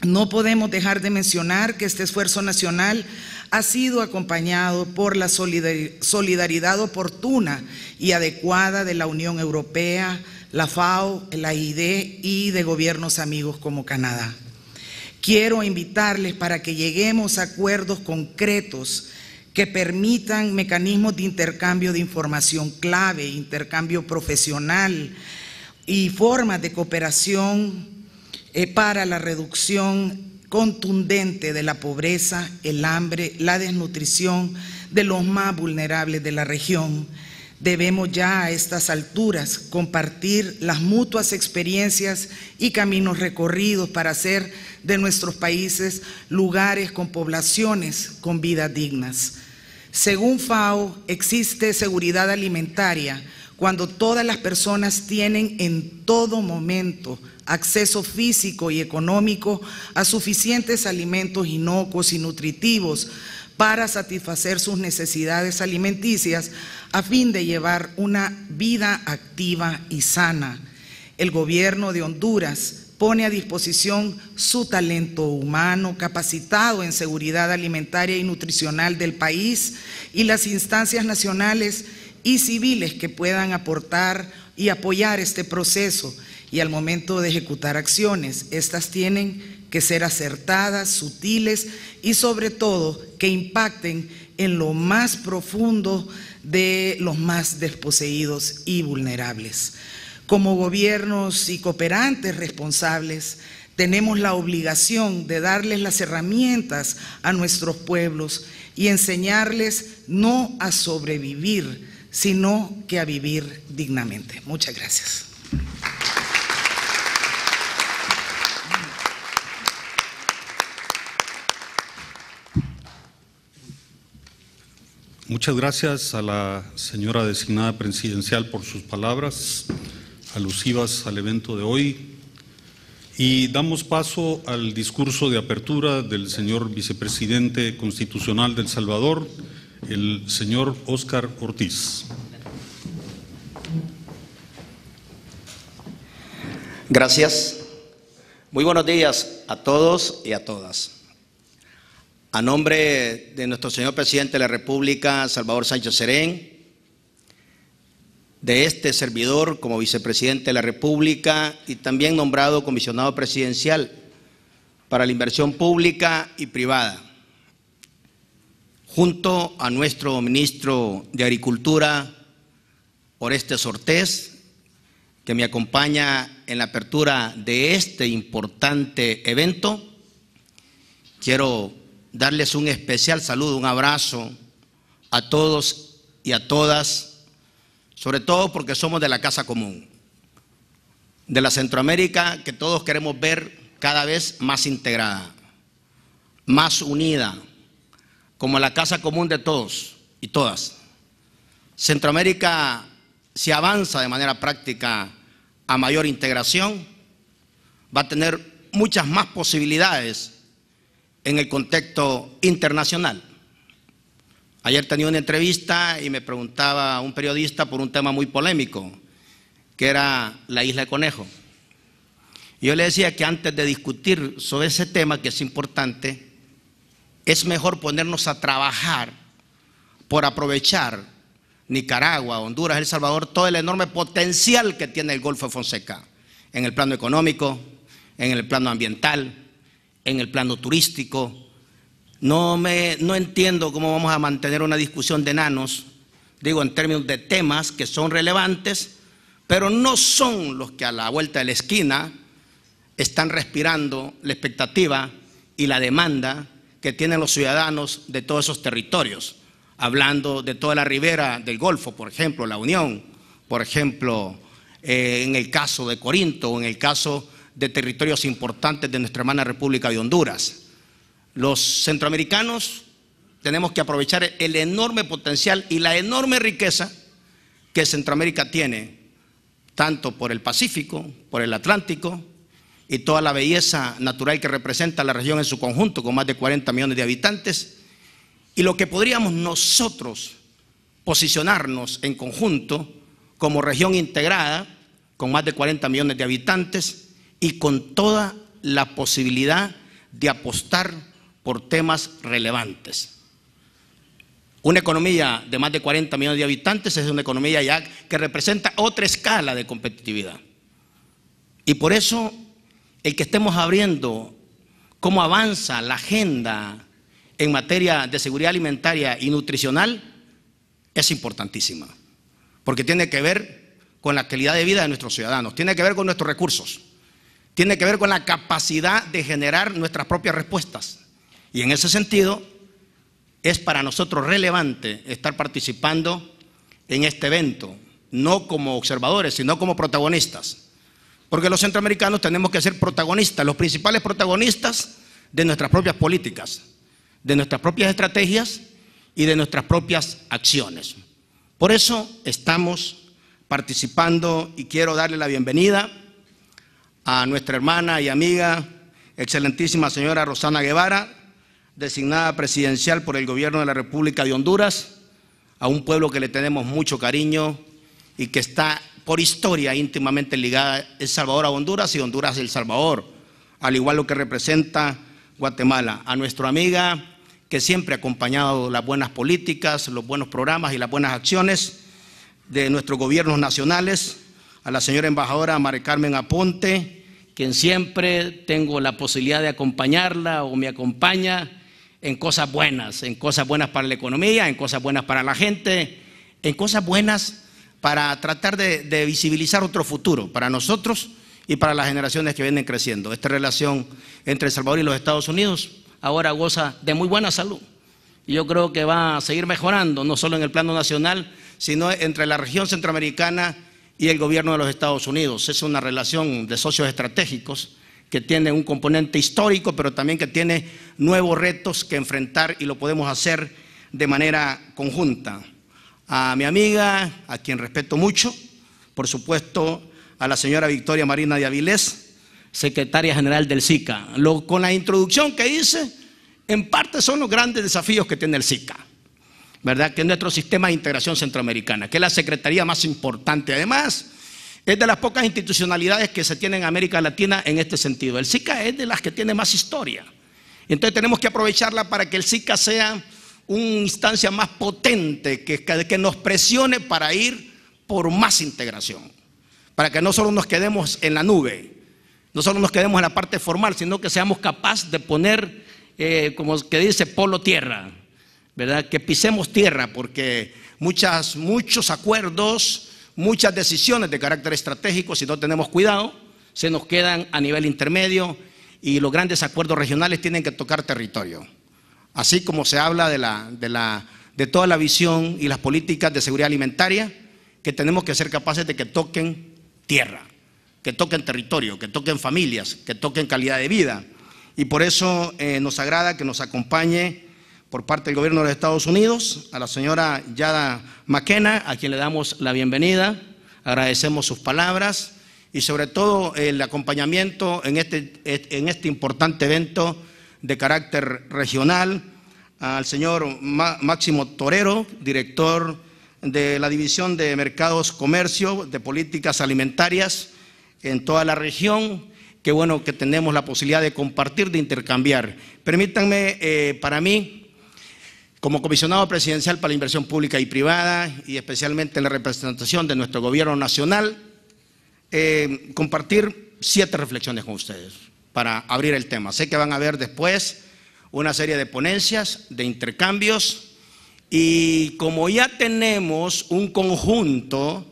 No podemos dejar de mencionar que este esfuerzo nacional ha sido acompañado por la solidaridad oportuna y adecuada de la Unión Europea, la FAO, la AID y de gobiernos amigos como Canadá. Quiero invitarles para que lleguemos a acuerdos concretos que permitan mecanismos de intercambio de información clave, intercambio profesional y formas de cooperación para la reducción contundente de la pobreza, el hambre, la desnutrición de los más vulnerables de la región. Debemos ya a estas alturas compartir las mutuas experiencias y caminos recorridos para hacer de nuestros países lugares con poblaciones con vidas dignas. Según FAO, existe seguridad alimentaria cuando todas las personas tienen en todo momento acceso físico y económico a suficientes alimentos inocuos y nutritivos para satisfacer sus necesidades alimenticias a fin de llevar una vida activa y sana. El gobierno de Honduras pone a disposición su talento humano capacitado en seguridad alimentaria y nutricional del país y las instancias nacionales y civiles que puedan aportar y apoyar este proceso, y al momento de ejecutar acciones, estas tienen que ser acertadas, sutiles y sobre todo que impacten en lo más profundo de los más desposeídos y vulnerables. Como gobiernos y cooperantes responsables, tenemos la obligación de darles las herramientas a nuestros pueblos y enseñarles no a sobrevivir, sino que a vivir dignamente. Muchas gracias. Muchas gracias a la señora designada presidencial por sus palabras alusivas al evento de hoy, y damos paso al discurso de apertura del señor vicepresidente constitucional de El Salvador, el señor Óscar Ortiz. Gracias. Muy buenos días a todos y a todas. A nombre de nuestro señor presidente de la República, Salvador Sánchez Serén, de este servidor como vicepresidente de la República y también nombrado comisionado presidencial para la inversión pública y privada, junto a nuestro ministro de Agricultura, Orestes Ortiz, que me acompaña en la apertura de este importante evento, quiero darles un especial saludo, un abrazo a todos y a todas, sobre todo porque somos de la casa común, de la Centroamérica que todos queremos ver cada vez más integrada, más unida, como la casa común de todos y todas. Centroamérica, si avanza de manera práctica a mayor integración, va a tener muchas más posibilidades en el contexto internacional. Ayer tenía una entrevista y me preguntaba un periodista por un tema muy polémico, que era la isla de Conejo. Y yo le decía que antes de discutir sobre ese tema, que es importante, es mejor ponernos a trabajar por aprovechar Nicaragua, Honduras, El Salvador, todo el enorme potencial que tiene el Golfo de Fonseca, en el plano económico, en el plano ambiental, en el plano turístico. No entiendo cómo vamos a mantener una discusión de enanos, digo en términos de temas que son relevantes, pero no son los que a la vuelta de la esquina están respirando la expectativa y la demanda que tienen los ciudadanos de todos esos territorios, hablando de toda la ribera del Golfo, por ejemplo, La Unión, por ejemplo, en el caso de Corinto, o en el caso de territorios importantes de nuestra hermana República de Honduras. Los centroamericanos tenemos que aprovechar el enorme potencial y la enorme riqueza que Centroamérica tiene, tanto por el Pacífico, por el Atlántico y toda la belleza natural que representa la región en su conjunto, con más de 40 millones de habitantes, y lo que podríamos nosotros posicionarnos en conjunto como región integrada, con más de 40 millones de habitantes y con toda la posibilidad de apostar por temas relevantes. Una economía de más de 40 millones de habitantes es una economía ya que representa otra escala de competitividad. Y por eso el que estemos abriendo cómo avanza la agenda en materia de seguridad alimentaria y nutricional es importantísima, porque tiene que ver con la calidad de vida de nuestros ciudadanos, tiene que ver con nuestros recursos, tiene que ver con la capacidad de generar nuestras propias respuestas. Y en ese sentido, es para nosotros relevante estar participando en este evento, no como observadores, sino como protagonistas. Porque los centroamericanos tenemos que ser protagonistas, los principales protagonistas de nuestras propias políticas, de nuestras propias estrategias y de nuestras propias acciones. Por eso estamos participando y quiero darle la bienvenida a nuestra hermana y amiga, excelentísima señora Rosana Guevara, designada presidencial por el gobierno de la República de Honduras, a un pueblo que le tenemos mucho cariño y que está por historia íntimamente ligada El Salvador a Honduras y Honduras a El Salvador, al igual lo que representa Guatemala, a nuestra amiga que siempre ha acompañado las buenas políticas, los buenos programas y las buenas acciones de nuestros gobiernos nacionales, a la señora embajadora Mari Carmen Aponte, quien siempre tengo la posibilidad de acompañarla o me acompaña en cosas buenas para la economía, en cosas buenas para la gente, en cosas buenas para tratar de visibilizar otro futuro para nosotros y para las generaciones que vienen creciendo. Esta relación entre El Salvador y los Estados Unidos ahora goza de muy buena salud y yo creo que va a seguir mejorando, no solo en el plano nacional, sino entre la región centroamericana y el gobierno de los Estados Unidos. Es una relación de socios estratégicos que tiene un componente histórico, pero también que tiene nuevos retos que enfrentar y lo podemos hacer de manera conjunta. A mi amiga, a quien respeto mucho, por supuesto, a la señora Victoria Marina de Avilés, secretaria general del SICA. Con la introducción que hice, en parte son los grandes desafíos que tiene el SICA, ¿verdad? Que es nuestro sistema de integración centroamericana, que es la secretaría más importante. Además, es de las pocas institucionalidades que se tienen en América Latina en este sentido. El SICA es de las que tiene más historia. Entonces tenemos que aprovecharla para que el SICA sea una instancia más potente, que nos presione para ir por más integración, para que no solo nos quedemos en la nube, no solo nos quedemos en la parte formal, sino que seamos capaces de poner, como que dice, polo tierra, ¿verdad? Que pisemos tierra, porque muchos acuerdos, muchas decisiones de carácter estratégico, si no tenemos cuidado, se nos quedan a nivel intermedio y los grandes acuerdos regionales tienen que tocar territorio. Así como se habla de toda la visión y las políticas de seguridad alimentaria, que tenemos que ser capaces de que toquen tierra, que toquen territorio, que toquen familias, que toquen calidad de vida. Y por eso nos agrada que nos acompañe por parte del gobierno de los Estados Unidos a la señora Yada McKenna, a quien le damos la bienvenida, agradecemos sus palabras y sobre todo el acompañamiento en este importante evento de carácter regional, al señor Máximo Torero, director de la División de Mercados, Comercio, de Políticas Alimentarias en toda la región. Qué bueno que tenemos la posibilidad de compartir, de intercambiar. Permítanme, para mí, como comisionado presidencial para la inversión pública y privada, y especialmente en la representación de nuestro gobierno nacional, compartir 7 reflexiones con ustedes para abrir el tema. Sé que van a haber después una serie de ponencias, de intercambios, y como ya tenemos un conjunto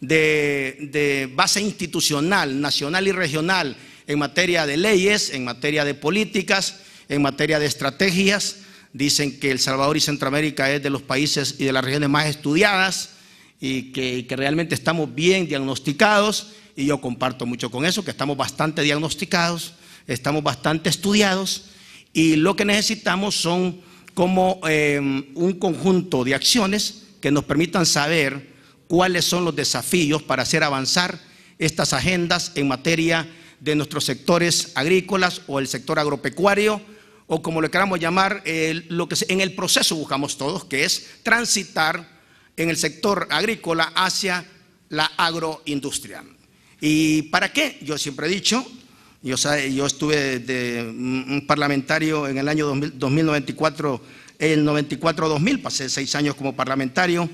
de base institucional, nacional y regional en materia de leyes, en materia de políticas, en materia de estrategias. Dicen que El Salvador y Centroamérica es de los países y de las regiones más estudiadas y que realmente estamos bien diagnosticados, y yo comparto mucho con eso, que estamos bastante diagnosticados, estamos bastante estudiados, y lo que necesitamos son como un conjunto de acciones que nos permitan saber cuáles son los desafíos para hacer avanzar estas agendas en materia de nuestros sectores agrícolas o el sector agropecuario, o como le queramos llamar, lo que en el proceso buscamos todos, que es transitar en el sector agrícola hacia la agroindustria. ¿Y para qué? Yo siempre he dicho, yo estuve un parlamentario en el año 2094, el 94-2000, pasé 6 años como parlamentario,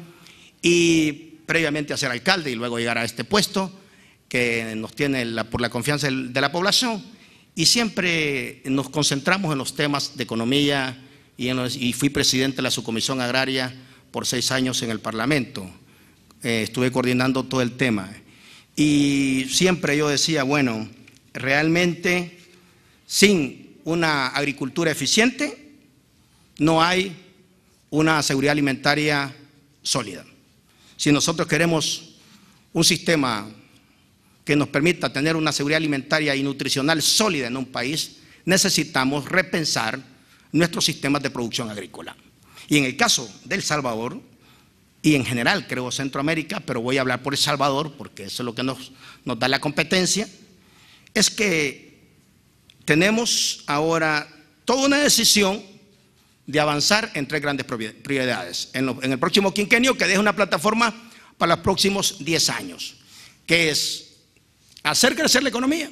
y previamente a ser alcalde y luego llegar a este puesto que nos tiene por la confianza de la población, y siempre nos concentramos en los temas de economía y fui presidente de la subcomisión agraria por 6 años en el Parlamento. Estuve coordinando todo el tema y siempre yo decía, bueno, realmente sin una agricultura eficiente no hay una seguridad alimentaria sólida. Si nosotros queremos un sistema que nos permita tener una seguridad alimentaria y nutricional sólida en un país, necesitamos repensar nuestros sistemas de producción agrícola. Y en el caso de El Salvador, y en general creo Centroamérica, pero voy a hablar por El Salvador porque eso es lo que nos da la competencia, es que tenemos ahora toda una decisión de avanzar en 3 grandes prioridades en el próximo quinquenio, que deje una plataforma para los próximos 10 años, que es hacer crecer la economía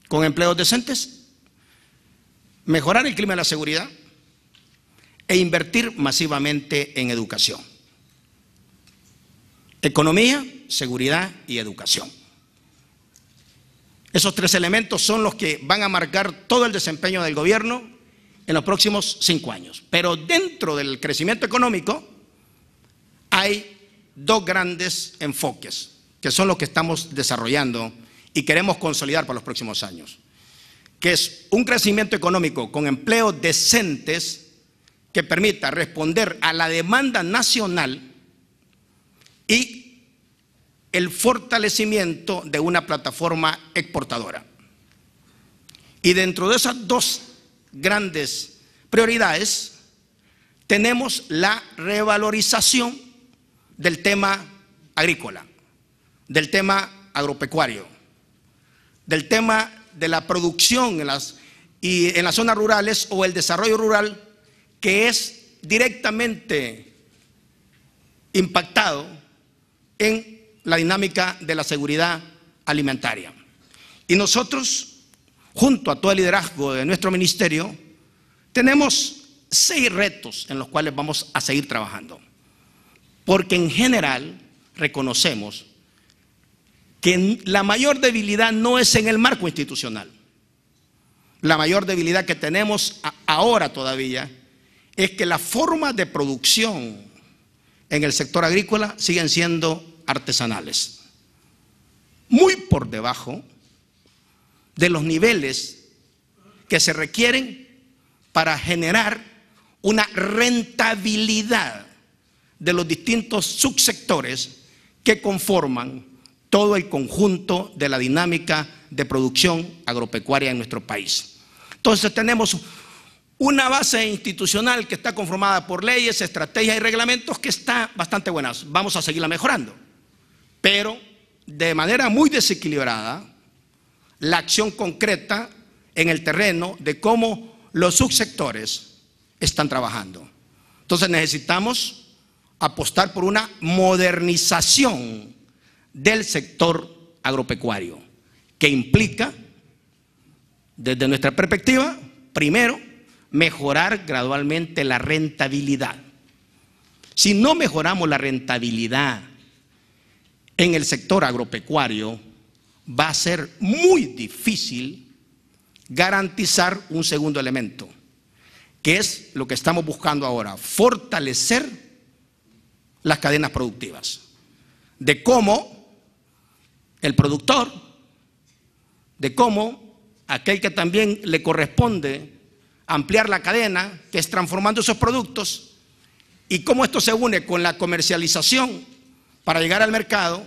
con empleos decentes, mejorar el clima de la seguridad e invertir masivamente en educación. Economía, seguridad y educación. Esos 3 elementos son los que van a marcar todo el desempeño del gobierno en los próximos 5 años. Pero dentro del crecimiento económico hay 2 grandes enfoques, que son los que estamos desarrollando y queremos consolidar para los próximos años, que es un crecimiento económico con empleos decentes que permita responder a la demanda nacional y el fortalecimiento de una plataforma exportadora. Y dentro de esas 2 grandes prioridades tenemos la revalorización del tema agrícola, del tema agropecuario, del tema de la producción en las zonas rurales o el desarrollo rural, que es directamente impactado en la dinámica de la seguridad alimentaria. Y nosotros, junto a todo el liderazgo de nuestro ministerio, tenemos 6 retos en los cuales vamos a seguir trabajando. Porque en general reconocemos que la mayor debilidad no es en el marco institucional. La mayor debilidad que tenemos ahora todavía es que las formas de producción en el sector agrícola siguen siendo artesanales, muy por debajo de los niveles que se requieren para generar una rentabilidad de los distintos subsectores que conforman todo el conjunto de la dinámica de producción agropecuaria en nuestro país. Entonces tenemos una base institucional que está conformada por leyes, estrategias y reglamentos que está bastante buenas. Vamos a seguirla mejorando. Pero de manera muy desequilibrada la acción concreta en el terreno de cómo los subsectores están trabajando. Entonces necesitamos apostar por una modernización del sector agropecuario, que implica, desde nuestra perspectiva, primero, mejorar gradualmente la rentabilidad. Si no mejoramos la rentabilidad en el sector agropecuario, va a ser muy difícil garantizar un segundo elemento, que es lo que estamos buscando ahora: fortalecer las cadenas productivas, de cómo el productor, de cómo aquel que también le corresponde ampliar la cadena, que es transformando esos productos, y cómo esto se une con la comercialización para llegar al mercado,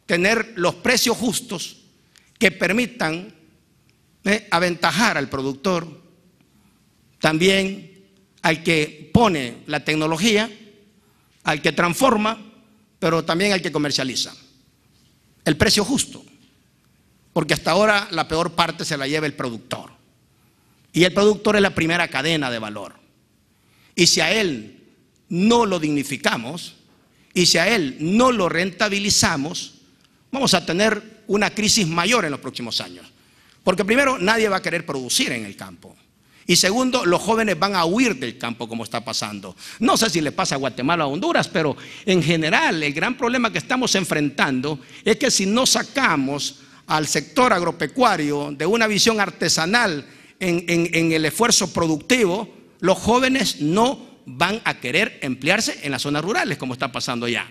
tener los precios justos que permitan aventajar al productor, también al que pone la tecnología, al que transforma, pero también al que comercializa. El precio justo, porque hasta ahora la peor parte se la lleva el productor. Y el productor es la primera cadena de valor. Y si a él no lo dignificamos, y si a él no lo rentabilizamos, vamos a tener una crisis mayor en los próximos años. Porque primero, nadie va a querer producir en el campo. Y segundo, los jóvenes van a huir del campo, como está pasando. No sé si le pasa a Guatemala o a Honduras, pero en general el gran problema que estamos enfrentando es que si no sacamos al sector agropecuario de una visión artesanal en el esfuerzo productivo, los jóvenes no van a querer emplearse en las zonas rurales, como está pasando ya.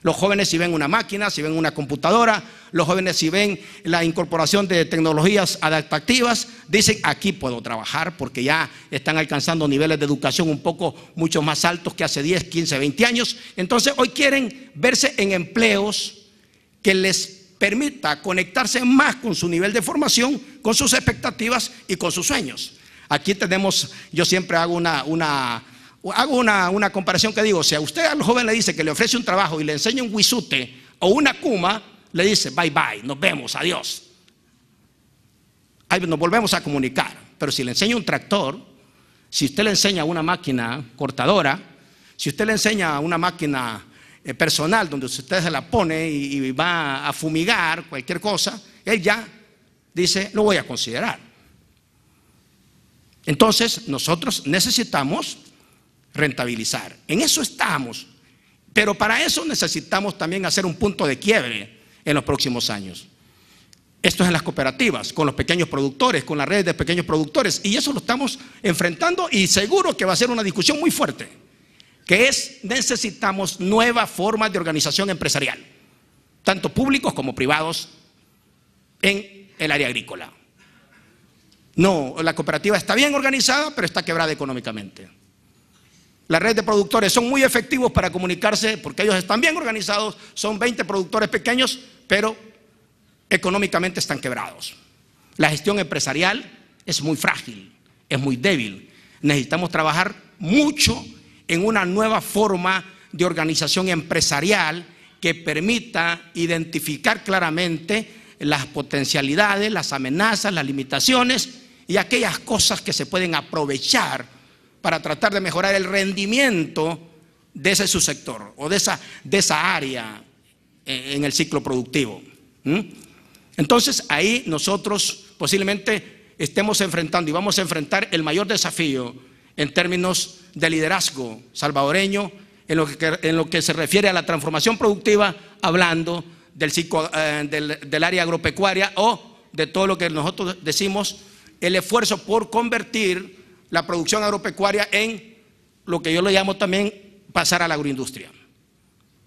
Los jóvenes, si ven una máquina, si ven una computadora, los jóvenes, si ven la incorporación de tecnologías adaptativas, dicen: aquí puedo trabajar, porque ya están alcanzando niveles de educación mucho más altos que hace 10, 15, 20 años. Entonces hoy quieren verse en empleos que les permita conectarse más con su nivel de formación, con sus expectativas y con sus sueños. Aquí tenemos, yo siempre hago una comparación que digo: si a usted al joven le dice que le ofrece un trabajo y le enseña un huizute o una kuma, le dice: bye bye, nos vemos, adiós. Ahí nos volvemos a comunicar. Pero si le enseña un tractor, Si usted le enseña una máquina cortadora, si usted le enseña una máquina personal donde usted se la pone y va a fumigar cualquier cosa, él ya dice, lo voy a considerar. Entonces, nosotros necesitamos rentabilizar. En eso estamos. Pero para eso necesitamos también hacer un punto de quiebre en los próximos años. Esto es en las cooperativas, con los pequeños productores, con las redes de pequeños productores. Y eso lo estamos enfrentando y seguro que va a ser una discusión muy fuerte. Que es, necesitamos nuevas formas de organización empresarial, tanto públicos como privados, en el área agrícola. No, la cooperativa está bien organizada, pero está quebrada económicamente. Las redes de productores son muy efectivos para comunicarse porque ellos están bien organizados, son 20 productores pequeños, pero económicamente están quebrados. La gestión empresarial es muy frágil, es muy débil. Necesitamos trabajar mucho en una nueva forma de organización empresarial que permita identificar claramente las potencialidades, las amenazas, las limitaciones y aquellas cosas que se pueden aprovechar para tratar de mejorar el rendimiento de ese subsector o de esa área en el ciclo productivo. Entonces ahí nosotros posiblemente estemos enfrentando y vamos a enfrentar el mayor desafío en términos de liderazgo salvadoreño en lo que se refiere a la transformación productiva, hablando del área agropecuaria o de todo lo que nosotros decimos el esfuerzo por convertir la producción agropecuaria en lo que yo le llamo también pasar a la agroindustria.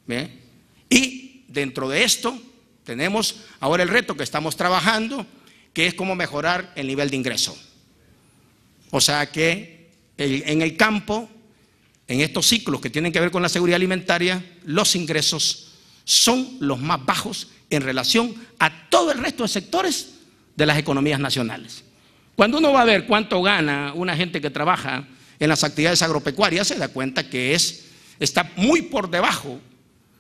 ¿Bien? Y dentro de esto tenemos ahora el reto que estamos trabajando, que es cómo mejorar el nivel de ingreso. O sea que en el campo, en estos ciclos que tienen que ver con la seguridad alimentaria, los ingresos son los más bajos en relación a todo el resto de sectores de las economías nacionales. Cuando uno va a ver cuánto gana una gente que trabaja en las actividades agropecuarias, se da cuenta que está muy por debajo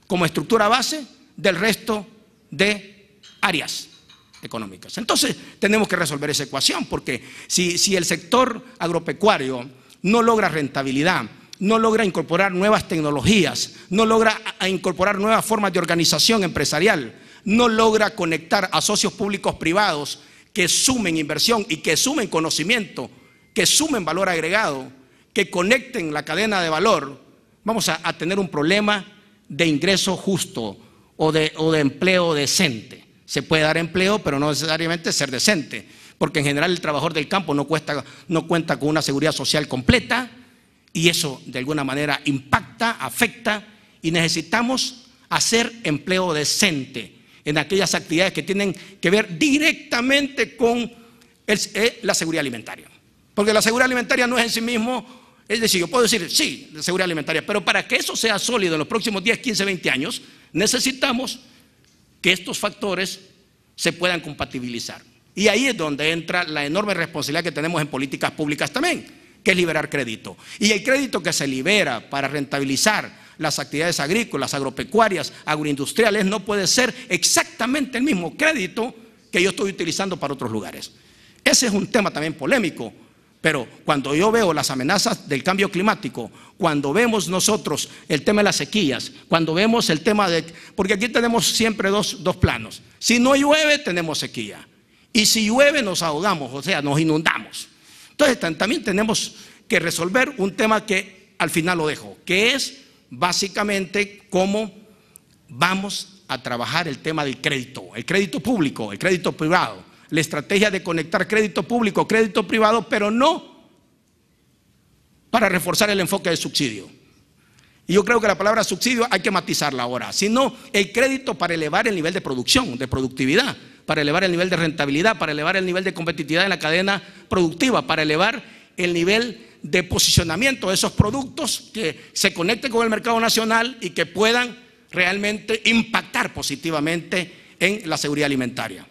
como estructura base del resto de áreas económicas. Entonces tenemos que resolver esa ecuación, porque si el sector agropecuario no logra rentabilidad, no logra incorporar nuevas tecnologías, no logra incorporar nuevas formas de organización empresarial, no logra conectar a socios públicos privados que sumen inversión y que sumen conocimiento, que sumen valor agregado, que conecten la cadena de valor, vamos a tener un problema de ingreso justo o de empleo decente. Se puede dar empleo, pero no necesariamente ser decente, porque en general el trabajador del campo no cuenta con una seguridad social completa y eso de alguna manera impacta, afecta, y necesitamos hacer empleo decente en aquellas actividades que tienen que ver directamente con la seguridad alimentaria. Porque la seguridad alimentaria no es en sí mismo, es decir, yo puedo decir, sí, la seguridad alimentaria, pero para que eso sea sólido en los próximos 10, 15, 20 años, necesitamos que estos factores se puedan compatibilizar. Y ahí es donde entra la enorme responsabilidad que tenemos en políticas públicas también, que es liberar crédito. Y el crédito que se libera para rentabilizar las actividades agrícolas, agropecuarias, agroindustriales, no puede ser exactamente el mismo crédito que yo estoy utilizando para otros lugares. Ese es un tema también polémico, pero cuando yo veo las amenazas del cambio climático, cuando vemos nosotros el tema de las sequías, cuando vemos el tema de... Porque aquí tenemos siempre dos planos. Si no llueve, tenemos sequía. Y si llueve, nos ahogamos, o sea, nos inundamos. Entonces también tenemos que resolver un tema que al final lo dejo, que es básicamente cómo vamos a trabajar el tema del crédito, el crédito público, el crédito privado, la estrategia de conectar crédito público, crédito privado, pero no para reforzar el enfoque de subsidio. Y yo creo que la palabra subsidio hay que matizarla ahora, sino el crédito para elevar el nivel de producción, de productividad, para elevar el nivel de rentabilidad, para elevar el nivel de competitividad en la cadena productiva, para elevar el nivel de posicionamiento de esos productos que se conecten con el mercado nacional y que puedan realmente impactar positivamente en la seguridad alimentaria.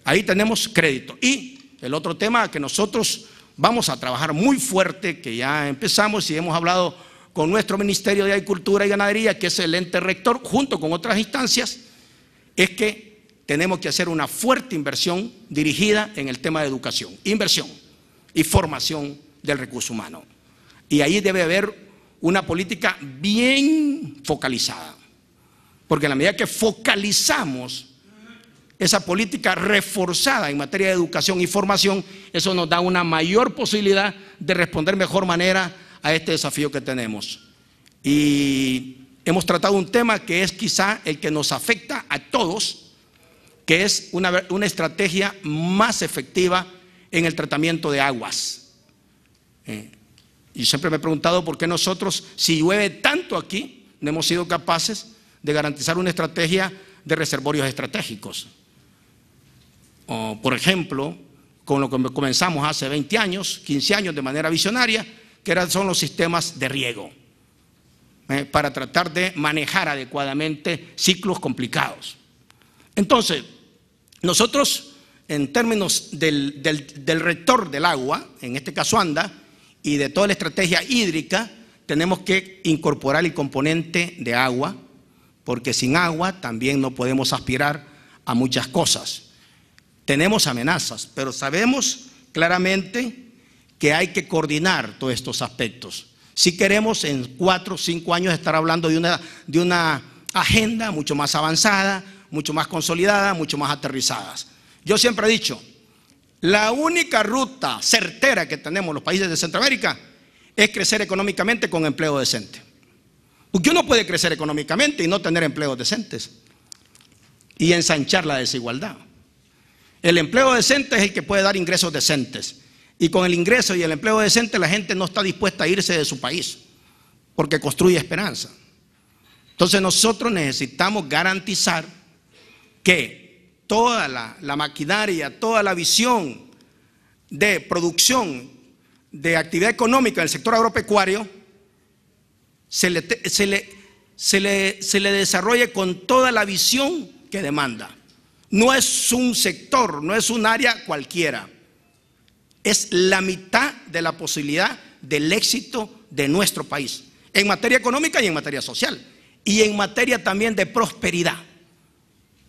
Ahí tenemos crédito. Y el otro tema que nosotros vamos a trabajar muy fuerte, que ya empezamos y hemos hablado con nuestro Ministerio de Agricultura y Ganadería, que es el ente rector, junto con otras instancias, es que tenemos que hacer una fuerte inversión dirigida en el tema de educación, inversión y formación del recurso humano. Y ahí debe haber una política bien focalizada, porque en la medida que focalizamos esa política reforzada en materia de educación y formación, eso nos da una mayor posibilidad de responder de mejor manera a este desafío que tenemos. Y hemos tratado un tema que es quizá el que nos afecta a todos, que es una estrategia más efectiva en el tratamiento de aguas. Y siempre me he preguntado por qué nosotros, si llueve tanto aquí, no hemos sido capaces de garantizar una estrategia de reservorios estratégicos. O, por ejemplo, con lo que comenzamos hace 20 años, 15 años de manera visionaria, que son los sistemas de riego, para tratar de manejar adecuadamente ciclos complicados. Entonces, nosotros, en términos del rector del agua, en este caso ANDA, y de toda la estrategia hídrica, tenemos que incorporar el componente de agua, porque sin agua también no podemos aspirar a muchas cosas. Tenemos amenazas, pero sabemos claramente que hay que coordinar todos estos aspectos. Si queremos en 4 o 5 años estar hablando de una agenda mucho más avanzada, mucho más consolidada, mucho más aterrizada. Yo siempre he dicho, la única ruta certera que tenemos los países de Centroamérica es crecer económicamente con empleo decente. Porque uno puede crecer económicamente y no tener empleos decentes y ensanchar la desigualdad. El empleo decente es el que puede dar ingresos decentes, y con el ingreso y el empleo decente la gente no está dispuesta a irse de su país porque construye esperanza. Entonces nosotros necesitamos garantizar que toda la maquinaria, toda la visión de producción, de actividad económica del sector agropecuario se le desarrolle con toda la visión que demanda. No es un sector, no es un área cualquiera, es la mitad de la posibilidad del éxito de nuestro país, en materia económica y en materia social, y en materia también de prosperidad,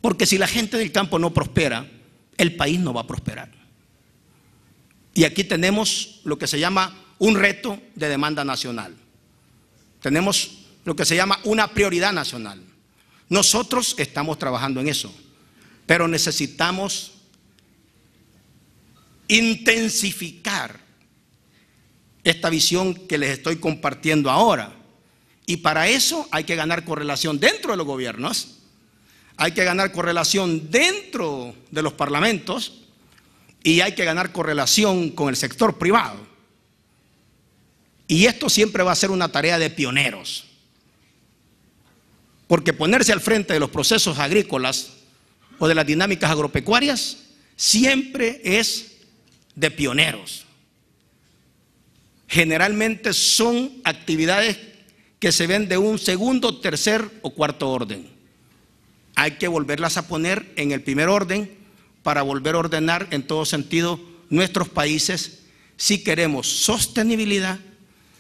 porque si la gente del campo no prospera, el país no va a prosperar. Y aquí tenemos lo que se llama un reto de demanda nacional, tenemos lo que se llama una prioridad nacional. Nosotros estamos trabajando en eso, pero necesitamos intensificar esta visión que les estoy compartiendo ahora. Y para eso hay que ganar correlación dentro de los gobiernos, hay que ganar correlación dentro de los parlamentos y hay que ganar correlación con el sector privado. Y esto siempre va a ser una tarea de pioneros, porque ponerse al frente de los procesos agrícolas o de las dinámicas agropecuarias siempre es de pioneros. Generalmente son actividades que se ven de un segundo, tercer o cuarto orden. Hay que volverlas a poner en el primer orden para volver a ordenar en todo sentido nuestros países si queremos sostenibilidad,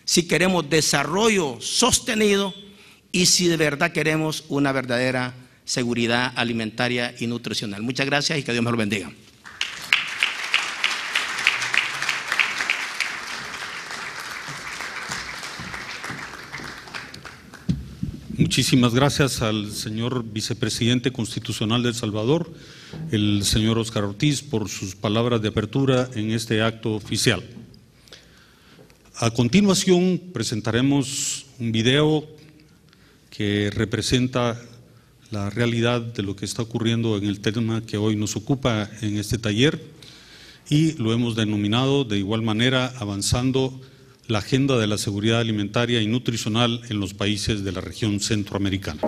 si queremos desarrollo sostenido y si de verdad queremos una verdadera seguridad alimentaria y nutricional. Muchas gracias y que Dios me lo bendiga. Muchísimas gracias al señor vicepresidente constitucional de El Salvador, el señor Óscar Ortiz, por sus palabras de apertura en este acto oficial. A continuación presentaremos un video que representa la realidad de lo que está ocurriendo en el tema que hoy nos ocupa en este taller, y lo hemos denominado de igual manera Avanzando la agenda de la seguridad alimentaria y nutricional en los países de la región centroamericana.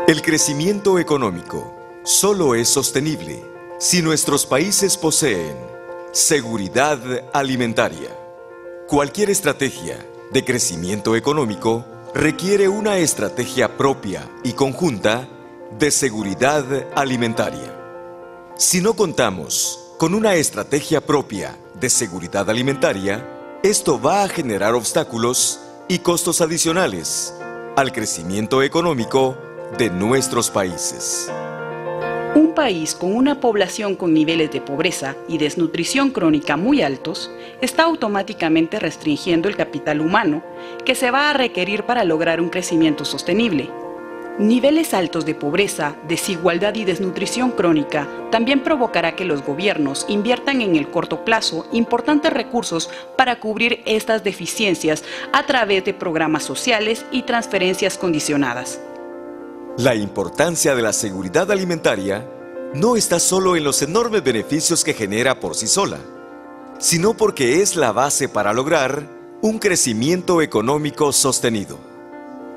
El crecimiento económico solo es sostenible si nuestros países poseen seguridad alimentaria. Cualquier estrategia de crecimiento económico requiere una estrategia propia y conjunta de seguridad alimentaria. Si no contamos con una estrategia propia de seguridad alimentaria, esto va a generar obstáculos y costos adicionales al crecimiento económico de nuestros países. Un país con una población con niveles de pobreza y desnutrición crónica muy altos está automáticamente restringiendo el capital humano que se va a requerir para lograr un crecimiento sostenible. Niveles altos de pobreza, desigualdad y desnutrición crónica también provocará que los gobiernos inviertan en el corto plazo importantes recursos para cubrir estas deficiencias a través de programas sociales y transferencias condicionadas. La importancia de la seguridad alimentaria no está solo en los enormes beneficios que genera por sí sola, sino porque es la base para lograr un crecimiento económico sostenido.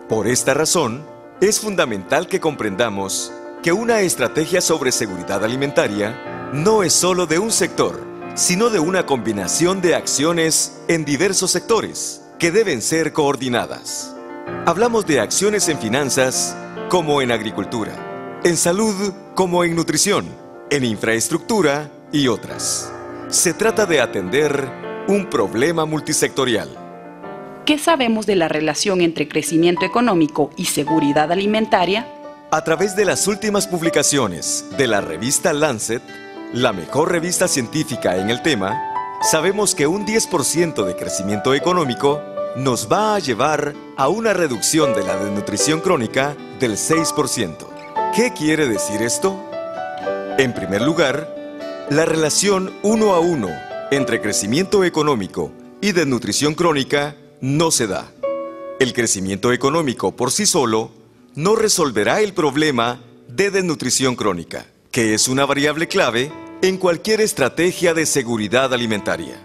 Por esta razón, es fundamental que comprendamos que una estrategia sobre seguridad alimentaria no es solo de un sector, sino de una combinación de acciones en diversos sectores que deben ser coordinadas. Hablamos de acciones en finanzas, como en agricultura, en salud como en nutrición, en infraestructura y otras. Se trata de atender un problema multisectorial. ¿Qué sabemos de la relación entre crecimiento económico y seguridad alimentaria? A través de las últimas publicaciones de la revista Lancet, la mejor revista científica en el tema, sabemos que un 10% de crecimiento económico nos va a llevar a una reducción de la desnutrición crónica del 6%. ¿Qué quiere decir esto? En primer lugar, la relación 1 a 1 entre crecimiento económico y desnutrición crónica no se da. El crecimiento económico por sí solo no resolverá el problema de desnutrición crónica, que es una variable clave en cualquier estrategia de seguridad alimentaria.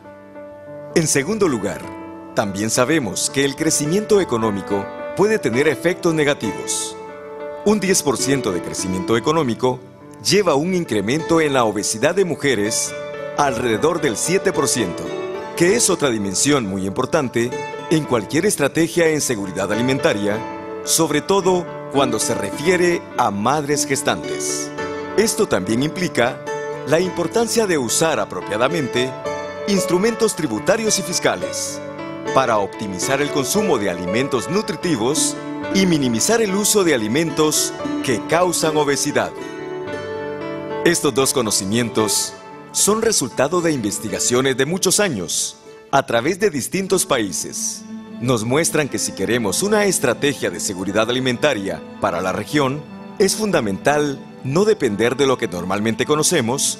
En segundo lugar, también sabemos que el crecimiento económico puede tener efectos negativos. Un 10% de crecimiento económico lleva un incremento en la obesidad de mujeres alrededor del 7%, que es otra dimensión muy importante en cualquier estrategia en seguridad alimentaria, sobre todo cuando se refiere a madres gestantes. Esto también implica la importancia de usar apropiadamente instrumentos tributarios y fiscales para optimizar el consumo de alimentos nutritivos y minimizar el uso de alimentos que causan obesidad. Estos dos conocimientos son resultado de investigaciones de muchos años a través de distintos países. Nos muestran que si queremos una estrategia de seguridad alimentaria para la región, es fundamental no depender de lo que normalmente conocemos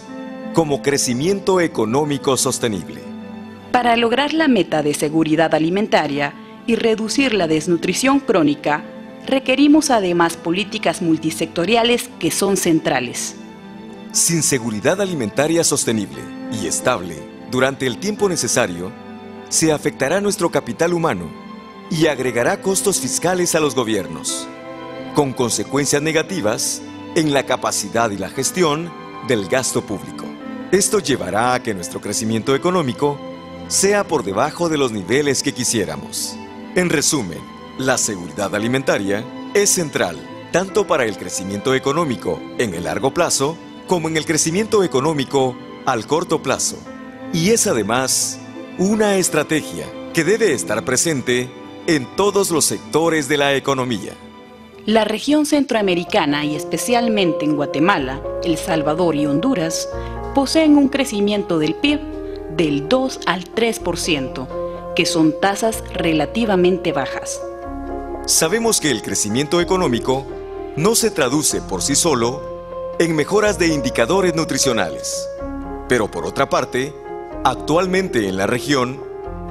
como crecimiento económico sostenible. Para lograr la meta de seguridad alimentaria y reducir la desnutrición crónica, requerimos además políticas multisectoriales que son centrales. Sin seguridad alimentaria sostenible y estable durante el tiempo necesario, se afectará nuestro capital humano y agregará costos fiscales a los gobiernos, con consecuencias negativas en la capacidad y la gestión del gasto público. Esto llevará a que nuestro crecimiento económico sea por debajo de los niveles que quisiéramos. En resumen, la seguridad alimentaria es central tanto para el crecimiento económico en el largo plazo como en el crecimiento económico al corto plazo. Y es además una estrategia que debe estar presente en todos los sectores de la economía. La región centroamericana y especialmente en Guatemala, El Salvador y Honduras poseen un crecimiento del PIB del 2 al 3%, que son tasas relativamente bajas. Sabemos que el crecimiento económico no se traduce por sí solo en mejoras de indicadores nutricionales. Pero por otra parte, actualmente en la región,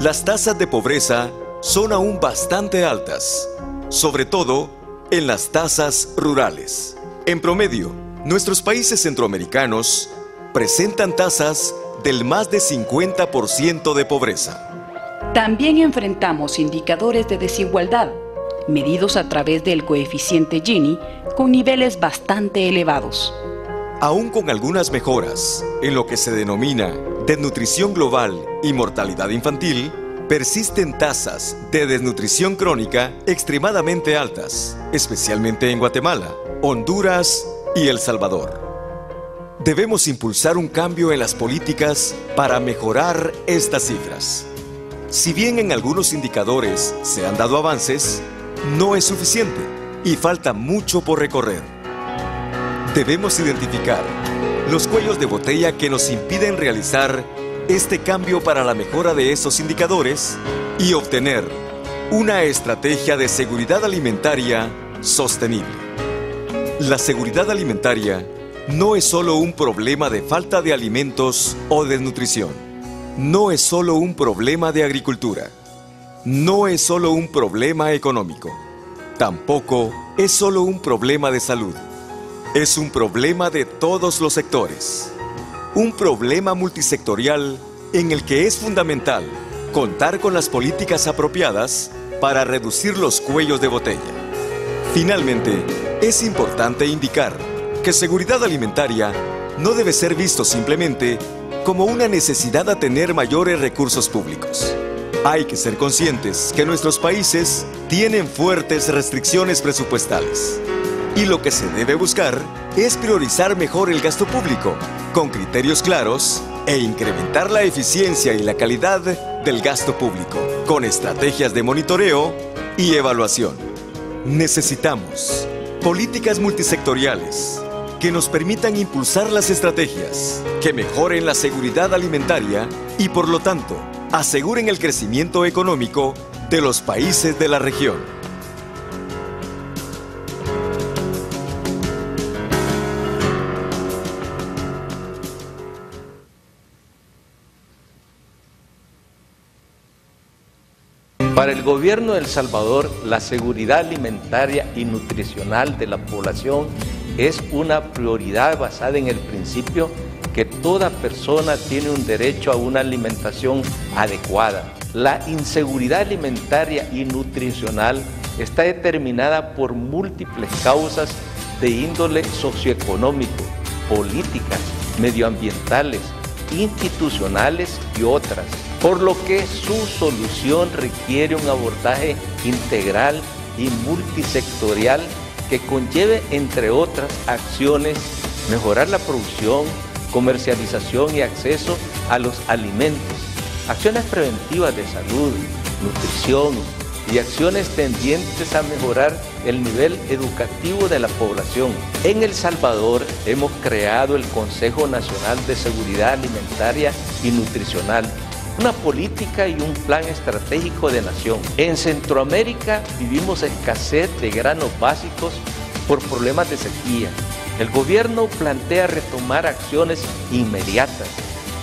las tasas de pobreza son aún bastante altas, sobre todo en las tasas rurales. En promedio, nuestros países centroamericanos presentan tasas del más de 50% de pobreza. También enfrentamos indicadores de desigualdad, medidos a través del coeficiente Gini, con niveles bastante elevados. Aún con algunas mejoras en lo que se denomina desnutrición global y mortalidad infantil, persisten tasas de desnutrición crónica extremadamente altas, especialmente en Guatemala, Honduras y El Salvador. Debemos impulsar un cambio en las políticas para mejorar estas cifras. Si bien en algunos indicadores se han dado avances, no es suficiente y falta mucho por recorrer. Debemos identificar los cuellos de botella que nos impiden realizar este cambio para la mejora de esos indicadores y obtener una estrategia de seguridad alimentaria sostenible. La seguridad alimentaria no es solo un problema de falta de alimentos o desnutrición. No es solo un problema de agricultura. No es solo un problema económico. Tampoco es solo un problema de salud. Es un problema de todos los sectores. Un problema multisectorial en el que es fundamental contar con las políticas apropiadas para reducir los cuellos de botella. Finalmente, es importante indicar que seguridad alimentaria no debe ser visto simplemente como una necesidad a tener mayores recursos públicos. Hay que ser conscientes que nuestros países tienen fuertes restricciones presupuestales. Y lo que se debe buscar es priorizar mejor el gasto público, con criterios claros, e incrementar la eficiencia y la calidad del gasto público, con estrategias de monitoreo y evaluación. Necesitamos políticas multisectoriales que nos permitan impulsar las estrategias, que mejoren la seguridad alimentaria y, por lo tanto, aseguren el crecimiento económico de los países de la región. Para el gobierno de El Salvador, la seguridad alimentaria y nutricional de la población es una prioridad basada en el principio que toda persona tiene un derecho a una alimentación adecuada. La inseguridad alimentaria y nutricional está determinada por múltiples causas de índole socioeconómico, políticas, medioambientales, institucionales y otras, por lo que su solución requiere un abordaje integral y multisectorial que conlleve, entre otras acciones, mejorar la producción, comercialización y acceso a los alimentos, acciones preventivas de salud, nutrición y acciones tendientes a mejorar el nivel educativo de la población. En El Salvador hemos creado el Consejo Nacional de Seguridad Alimentaria y Nutricional, una política y un plan estratégico de nación. En Centroamérica vivimos escasez de granos básicos por problemas de sequía. El gobierno plantea retomar acciones inmediatas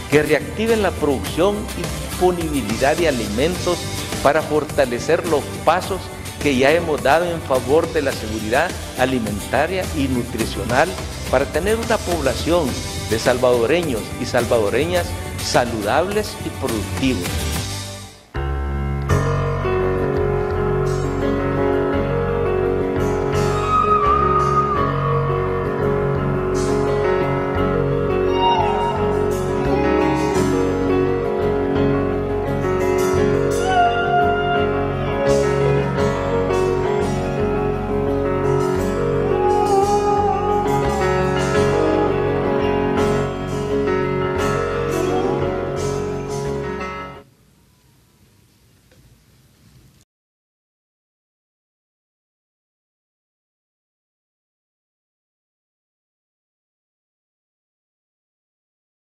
que reactiven la producción y disponibilidad de alimentos para fortalecer los pasos que ya hemos dado en favor de la seguridad alimentaria y nutricional para tener una población de salvadoreños y salvadoreñas saludables y productivos.